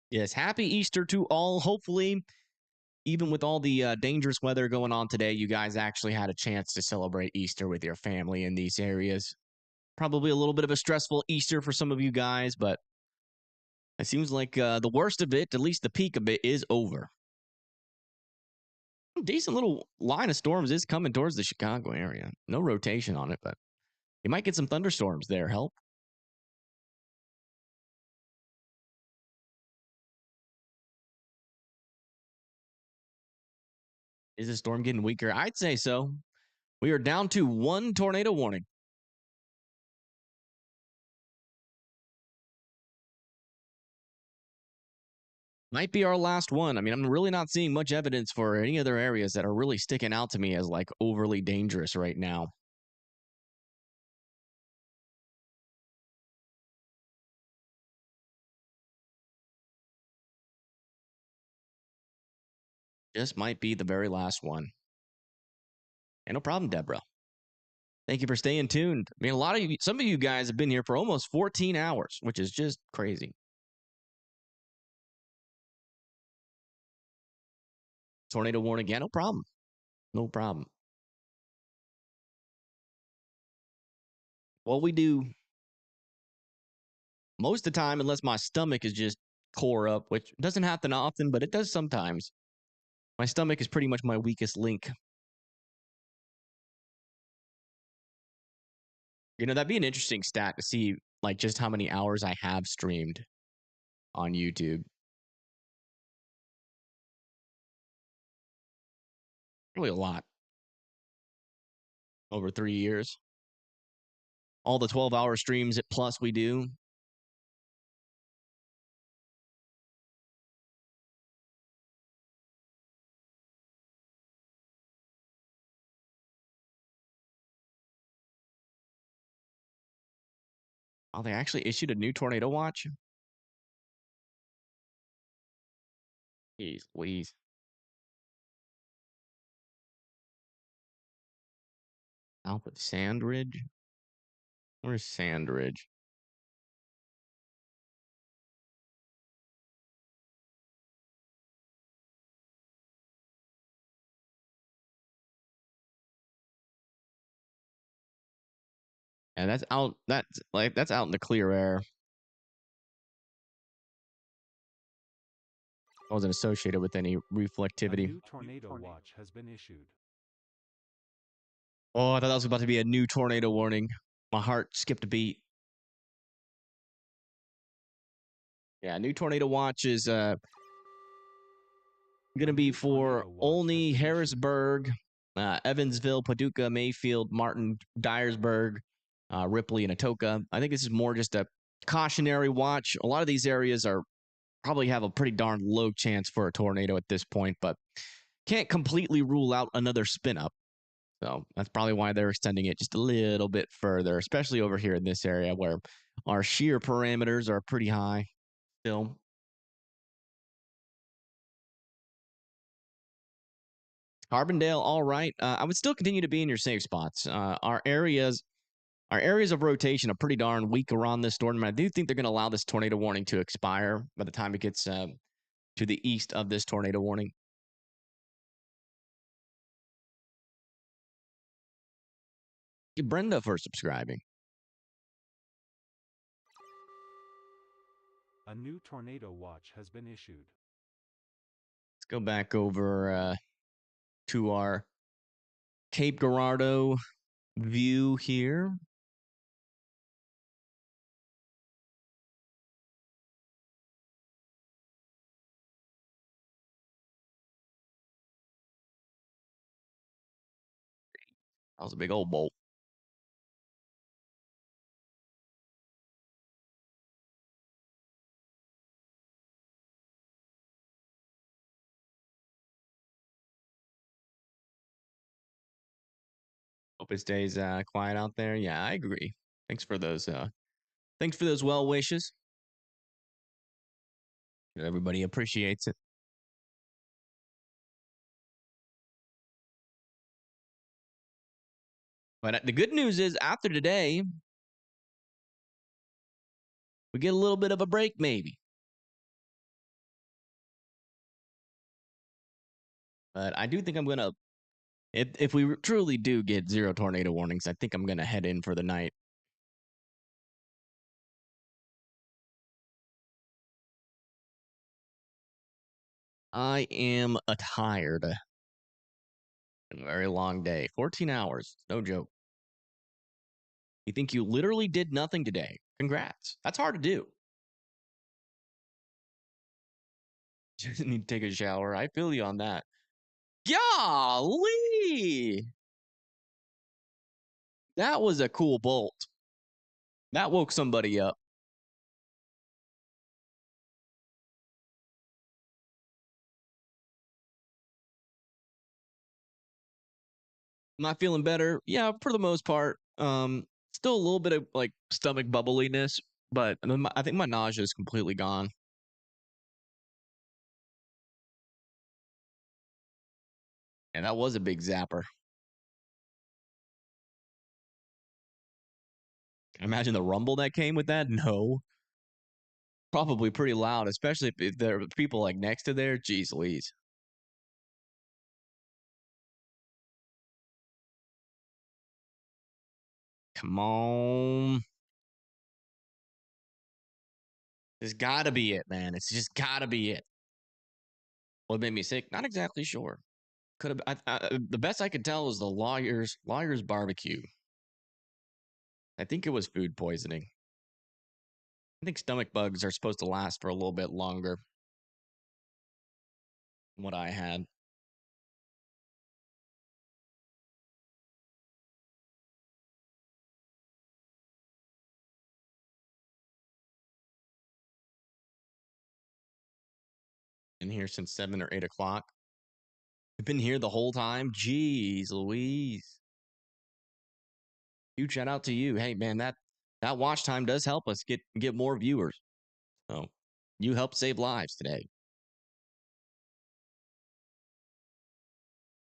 Yes, happy Easter to all. Hopefully, even with all the dangerous weather going on today, you guys actually had a chance to celebrate Easter with your family in these areas. Probably a little bit of a stressful Easter for some of you guys, but it seems like the worst of it, at least the peak of it, is over. Decent little line of storms is coming towards the Chicago area. No rotation on it, but you might get some thunderstorms there. Help. Is the storm getting weaker? I'd say so. We are down to one tornado warning. Might be our last one. I mean, I'm really not seeing much evidence for any other areas that are really sticking out to me as like overly dangerous right now. Just might be the very last one. And no problem, Deborah. Thank you for staying tuned. I mean, some of you guys have been here for almost 14 hours, which is just crazy. Tornado warning again, no problem. No problem. What we do most of the time, unless my stomach is just tore up, which doesn't happen often, but it does sometimes. My stomach is pretty much my weakest link. That'd be an interesting stat to see, like, just how many hours I have streamed on YouTube. Really a lot. over 3 years. All the 12-hour streams at Plus we do. Oh, they actually issued a new tornado watch? Jeez Louise. South of Sandridge? Where's Sandridge? And that's out. That's out in the clear air. Wasn't associated with any A reflectivity. new tornado watch has been issued. Oh, I thought that was about to be a new tornado warning. My heart skipped a beat. Yeah, new tornado watch is going to be for Olney, Harrisburg, Evansville, Paducah, Mayfield, Martin, Dyersburg, Ripley, and Atoka. I think this is more just a cautionary watch. A lot of these areas are probably have a pretty darn low chance for a tornado at this point, but can't completely rule out another spin up. So that's probably why they're extending it just a little bit further, especially over here in this area where our shear parameters are pretty high still. Carbondale, all right. I would still continue to be in your safe spots. Our areas of rotation are pretty darn weak around this storm. I do think they're going to allow this tornado warning to expire by the time it gets to the east of this tornado warning. Thank you, Brenda, for subscribing. A new tornado watch has been issued. Let's go back over to our Cape Girardeau view here. That was a big old bolt. Hope it stays quiet out there. Yeah, I agree. Thanks for those well wishes. Everybody appreciates it. But the good news is after today, we get a little bit of a break maybe. But I do think I'm going to if we truly do get 0 tornado warnings, I think I'm going to head in for the night. I am tired. A very long day. 14 hours. No joke. You think you literally did nothing today? Congrats. That's hard to do. Just need to take a shower. I feel you on that. Golly! That was a cool bolt. That woke somebody up. Not feeling better. Yeah, for the most part. Still a little bit of like stomach bubbliness, but I think my nausea is completely gone. And that was a big zapper. Imagine the rumble that came with that. No. Probably pretty loud, especially if there are people like next to there. Jeez Louise. Come on. It's gotta be it, man. It's just gotta be it. What made me sick? Not exactly sure. Could have. The best I could tell is the lawyer's barbecue. I think it was food poisoning. I think stomach bugs are supposed to last for a little bit longer than what I had. Been here since 7 or 8 o'clock. I've been here the whole time. Jeez Louise. Huge shout out to you. Hey man, that watch time does help us get more viewers. So you helped save lives today.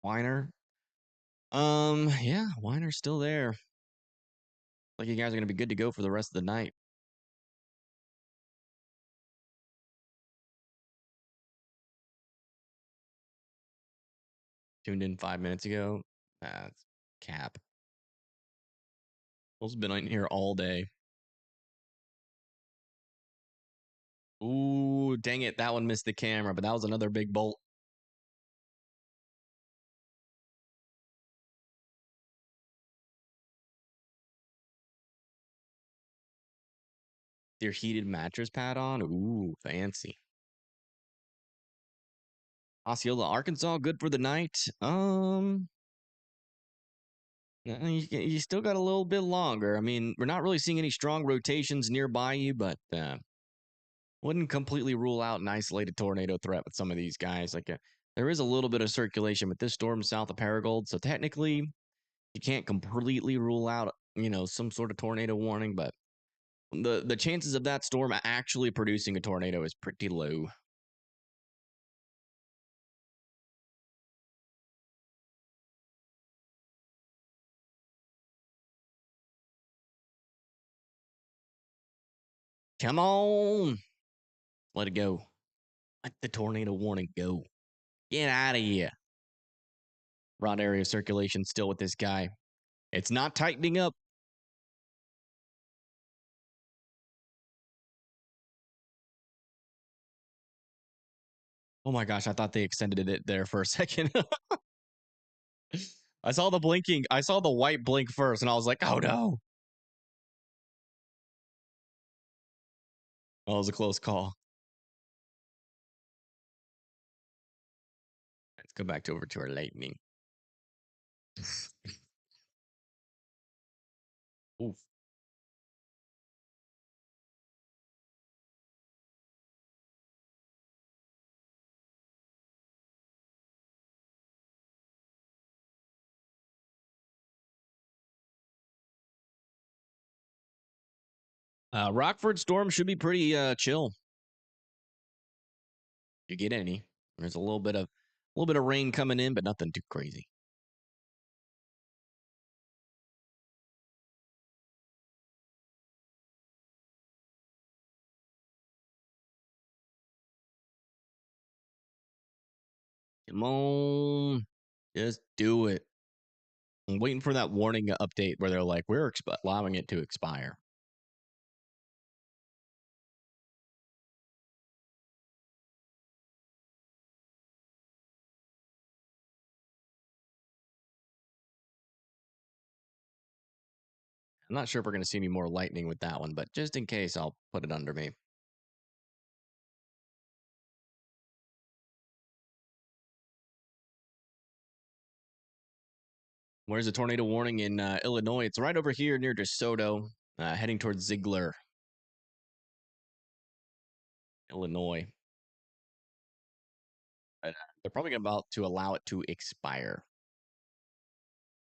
Weiner. Yeah, Weiner's still there. Like you guys are gonna be good to go for the rest of the night. Tuned in 5 minutes ago. That's cap. Will's been in here all day. Ooh, dang it. That one missed the camera, but that was another big bolt. Your heated mattress pad on. Ooh, fancy. Osceola, Arkansas, good for the night. You still got a little bit longer. I mean, we're not really seeing any strong rotations nearby you, but wouldn't completely rule out an isolated tornado threat with some of these guys. There is a little bit of circulation with this storm south of Paragould, so technically you can't completely rule out some sort of tornado warning, but the chances of that storm actually producing a tornado is pretty low. Come on. Let it go. Let the tornado warning go. Get out of here. Broad area circulation still with this guy. It's not tightening up. Oh my gosh, I thought they extended it there for a second. I saw the blinking. I saw the white blink first, and I was like, oh no. Oh, it was a close call. Let's go back over to our lightning. Oof. Rockford storm should be pretty chill. You get any? There's a little bit of rain coming in, but nothing too crazy. Come on, just do it. I'm waiting for that warning update where they're like, we're allowing it to expire. I'm not sure if we're going to see any more lightning with that one, but just in case, I'll put it under me. Where's the tornado warning in Illinois? It's right over here near DeSoto, heading towards Ziegler, Illinois. They're probably about to allow it to expire.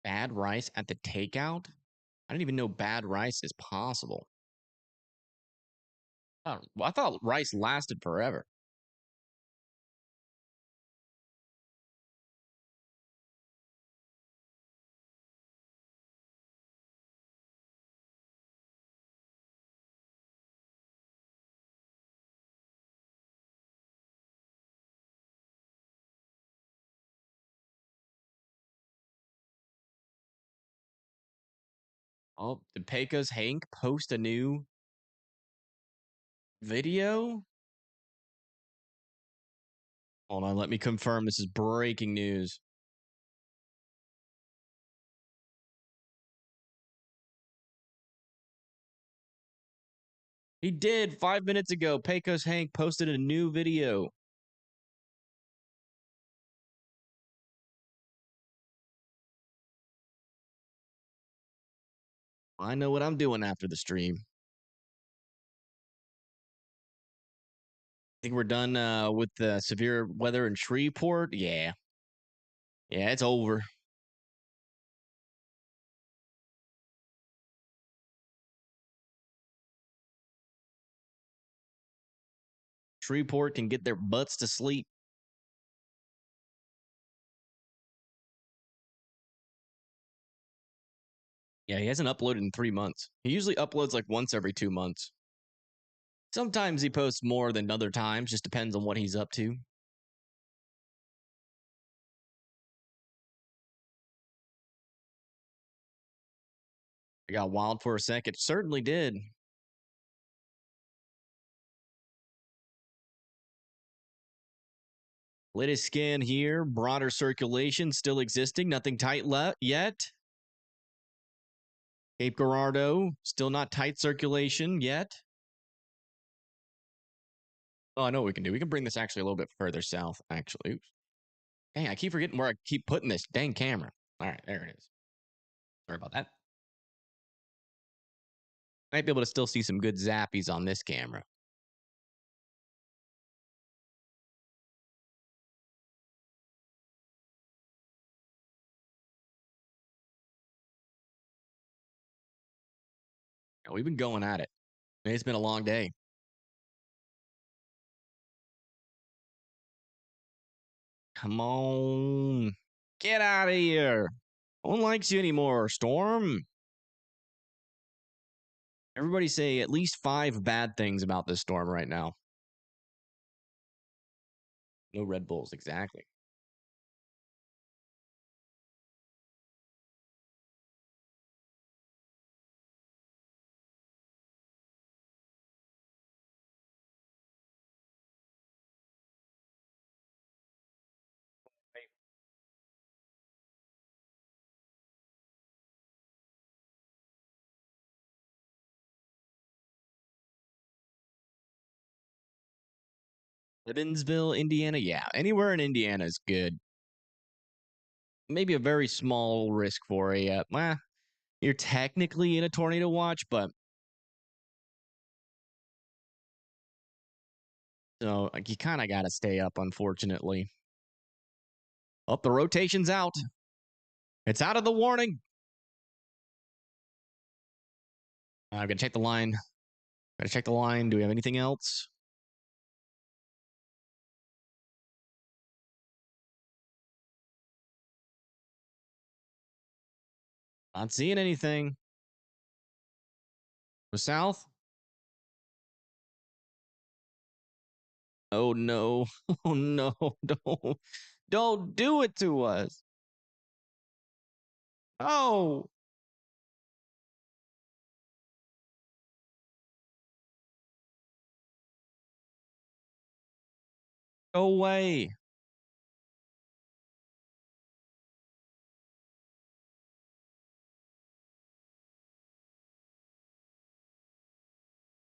Bad rice at the takeout? I didn't even know bad rice is possible. I thought rice lasted forever. Oh, did Pecos Hank post a new video? Hold on, let me confirm. This is breaking news. He did 5 minutes ago. Pecos Hank posted a new video. I know what I'm doing after the stream. Think we're done with the severe weather in Shreveport? Yeah. Yeah, it's over. Shreveport can get their butts to sleep. Yeah, he hasn't uploaded in 3 months. He usually uploads like once every 2 months. Sometimes he posts more than other times, just depends on what he's up to. It got wild for a sec. It certainly did. Latest scan here, broader circulation still existing, nothing tight yet. Cape Girardeau, still not tight circulation yet. Oh, I know what we can do. We can bring this actually a little bit further south, actually. Oops. Dang, I keep forgetting where I keep putting this dang camera. All right, there it is. Sorry about that. Might be able to still see some good zappies on this camera. Yeah, we've been going at it. It's been a long day. Come on. Get out of here. No one likes you anymore, Storm. Everybody say at least 5 bad things about this storm right now. No Red Bulls, exactly. Evansville, Indiana. Yeah, anywhere in Indiana is good. Maybe a very small risk for a, you're technically in a tornado watch, but so like, you kind of got to stay up, unfortunately. Oh, the rotation's out. It's out of the warning. I've got to check the line. Got to check the line. Do we have anything else? Not seeing anything. Go south. Oh no. Oh no. Don't do it to us. Oh. Go away.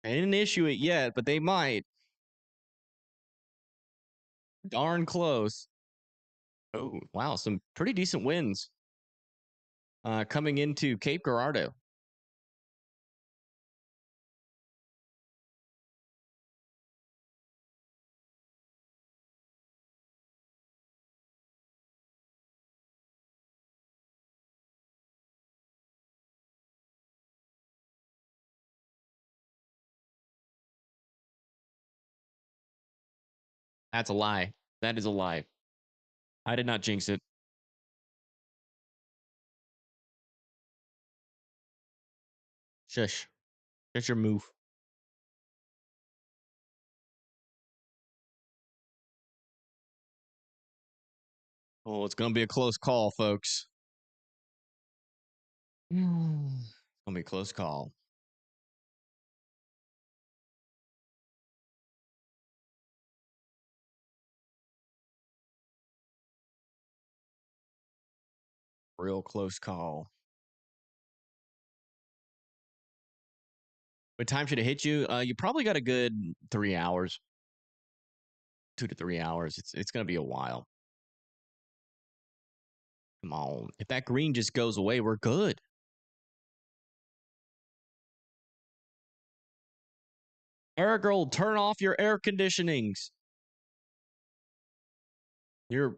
They didn't issue it yet, but they might. Darn close. Oh, wow. Some pretty decent wins coming into Cape Girardeau. That's a lie. That is a lie. I did not jinx it. Shush. Shush your move. Oh, it's going to be a close call, folks. It's going to be a close call. Real close call. What time should it hit you? You probably got a good 3 hours, 2 to 3 hours. It's going to be a while. Come on. If that green just goes away, we're good. Air girl, turn off your air conditionings. You're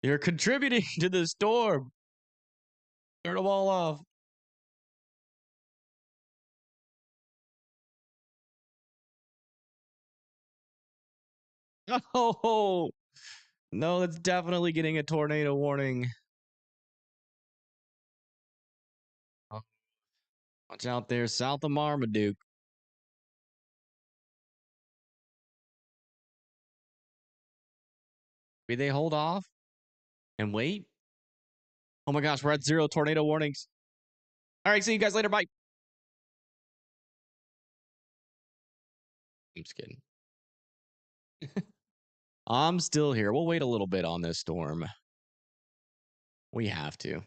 you're contributing to the storm. Turn them all off. Oh no, that's definitely getting a tornado warning. Oh, watch out there, south of Marmaduke. Maybe they hold off and wait. Oh my gosh, we're at 0 tornado warnings. All right, see you guys later. Bye. I'm just kidding. I'm still here. We'll wait a little bit on this storm. We have to.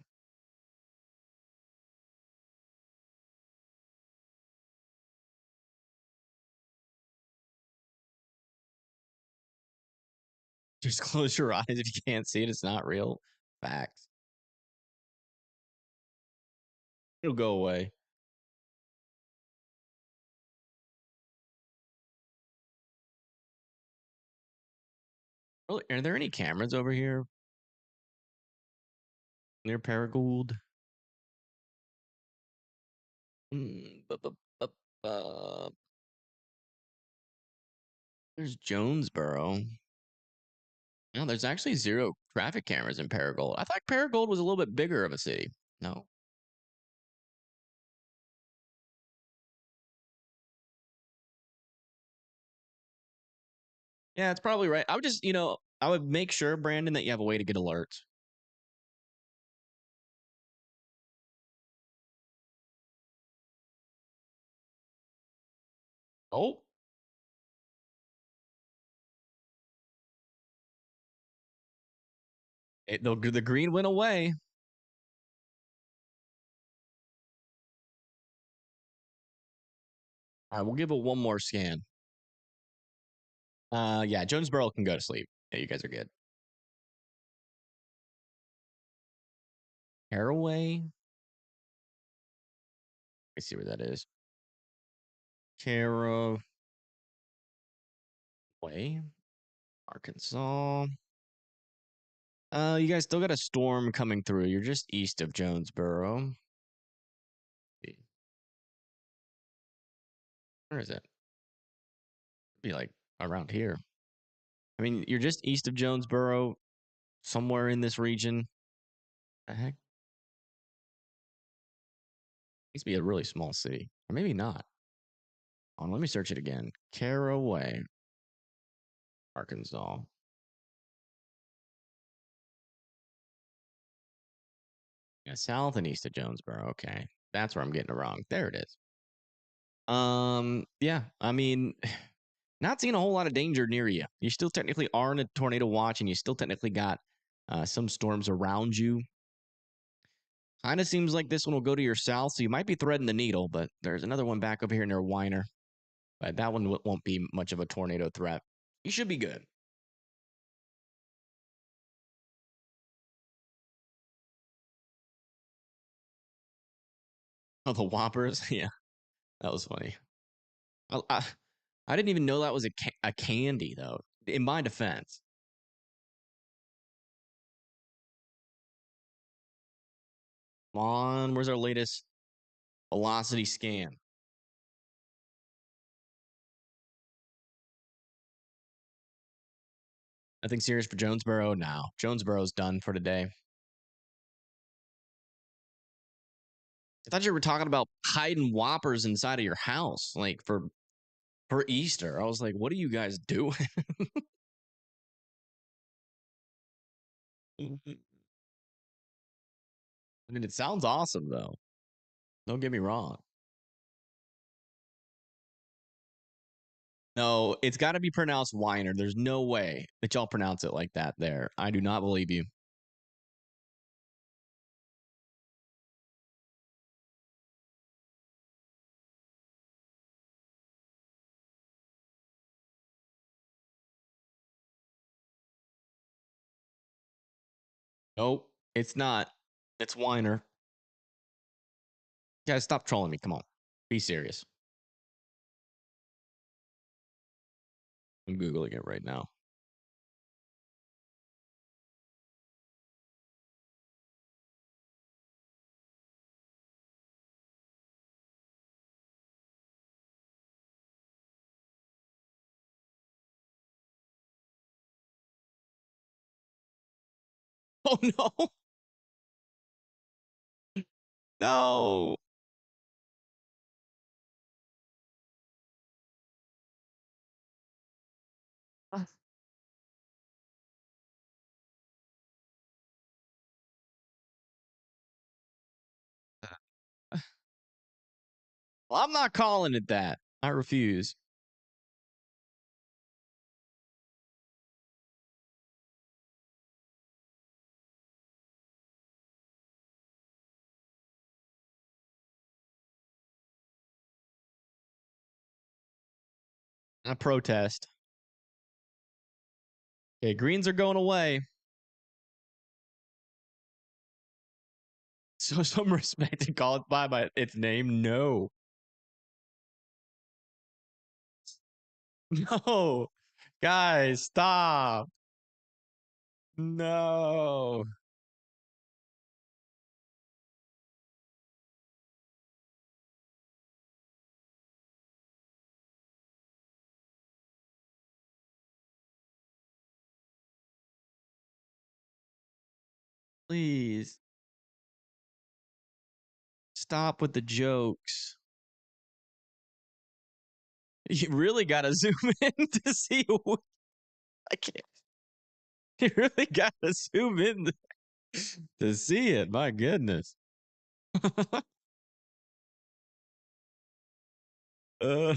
Just close your eyes if you can't see it. It's not real. Facts. It'll go away. Really, are there any cameras over here near Paragould? Mm, there's Jonesboro. No, there's actually 0 traffic cameras in Paragould. I thought Paragould was a little bit bigger of a city. No. Yeah, it's probably right. I would just, I would make sure, Brandon, that you have a way to get alerts. Oh. The green went away. All right, we'll give it one more scan. Yeah, Jonesboro can go to sleep. Yeah, you guys are good. Caraway. Let's see where that is. Caraway, Arkansas. You guys still got a storm coming through. You're just east of Jonesboro. Where is it? Be like around here. I mean, you're just east of Jonesboro, somewhere in this region. The heck? Needs to be a really small city, or maybe not. Let me search it again. Caraway, Arkansas. Yeah, south and east of Jonesboro. Okay, that's where I'm getting it wrong. There it is. Yeah. I mean, not seeing a whole lot of danger near you. You still technically are in a tornado watch, and you still technically got some storms around you. Kind of seems like this one will go to your south, so you might be threading the needle. But there's another one back up here near Weiner. But that one won't be much of a tornado threat. You should be good. Oh, the Whoppers. Yeah, that was funny. I didn't even know that was a candy, though. In my defense, come on, where's our latest velocity scan? Nothing serious for Jonesboro now. Jonesboro's done for today. I thought you were talking about hiding Whoppers inside of your house, like for Easter. I was like, what are you guys doing? I mean, it sounds awesome though. Don't get me wrong. No, it's got to be pronounced Weiner. There's no way that y'all pronounce it like that there. I do not believe you. Nope, it's not. It's Weiner. Guys, stop trolling me. Come on. Be serious. I'm Googling it right now. Oh no. No. Well, I'm not calling it that. I refuse. I protest. Okay, greens are going away. So some respect to call it by its name. No. No. Guys, stop. No. Please. Stop with the jokes. You really got to zoom in to see what I can't. You really got to zoom in to see it. My goodness. uh,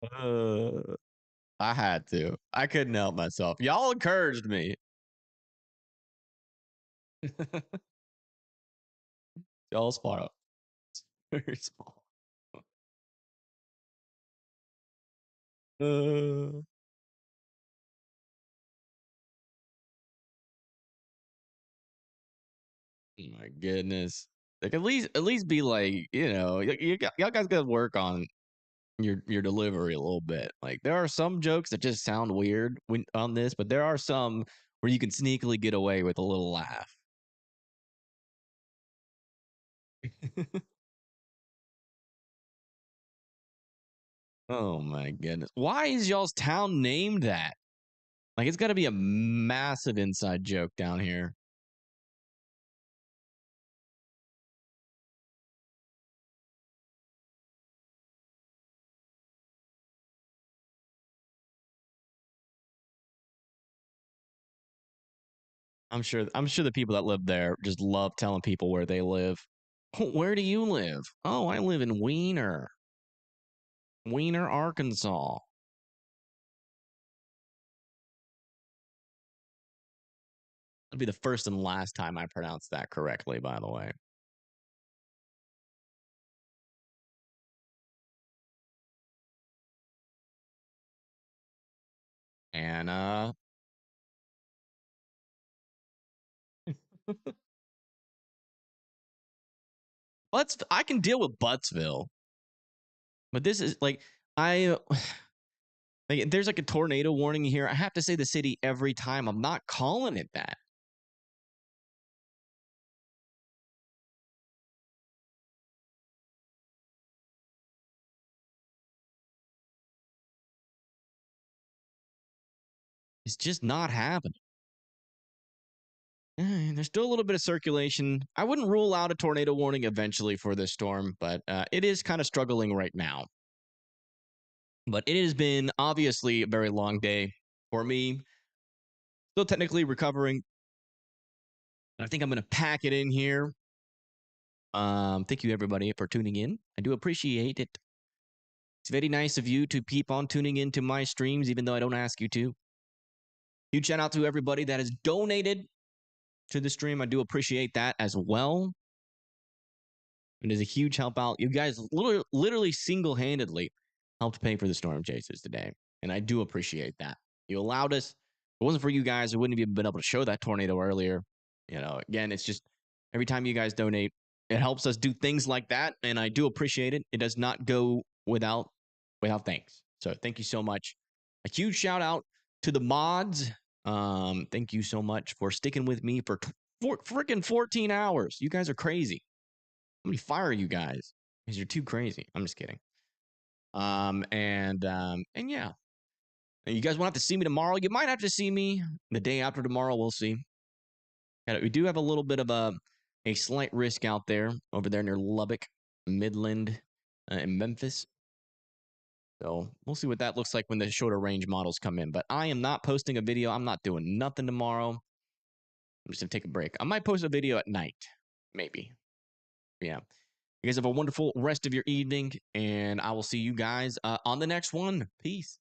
uh, I had to. I couldn't help myself. Y'all encouraged me. Y'all smart. Very small. Uh, my goodness. Like at least be like, y'all guys gotta work on your delivery a little bit. Like there are some jokes that just sound weird when on this, but there are some where you can sneakily get away with a little laugh. Oh my goodness. Why is y'all's town named that? Like it's gotta be a massive inside joke down here. I'm sure the people that live there just love telling people where they live. Where do you live? Oh, I live in Wiener, Arkansas. That'll be the first and last time I pronounce that correctly, by the way. Anna. I can deal with Buttsville, but this is like I like there's like a tornado warning here. I have to say the city every time. I'm not calling it that. It's just not happening. There's still a little bit of circulation. I wouldn't rule out a tornado warning eventually for this storm, but it is kind of struggling right now. But it has been obviously a very long day for me. Still technically recovering. I think I'm going to pack it in here. Thank you everybody for tuning in. I do appreciate it. It's very nice of you to keep on tuning into my streams, even though I don't ask you to. Huge shout out to everybody that has donated to the stream. I do appreciate that as well. It is a huge help out. You guys literally single-handedly helped pay for the storm chases today. And I do appreciate that. You allowed us. If it wasn't for you guys, we wouldn't have even been able to show that tornado earlier. Again, it's just every time you guys donate, It helps us do things like that, and I do appreciate it. It does not go without thanks. So thank you so much. A huge shout out to the mods. Thank you so much for sticking with me for freaking 14 hours. You guys are crazy. Let me fire you guys because you're too crazy. I'm just kidding. And yeah. You guys won't have to see me tomorrow. You might have to see me the day after tomorrow. We'll see. We do have a little bit of a slight risk out there over there near Lubbock, Midland, and Memphis. So we'll see what that looks like when the shorter range models come in. But I am not posting a video. I'm not doing nothing tomorrow. I'm just going to take a break. I might post a video at night, maybe. Yeah. You guys have a wonderful rest of your evening, and I will see you guys on the next one. Peace.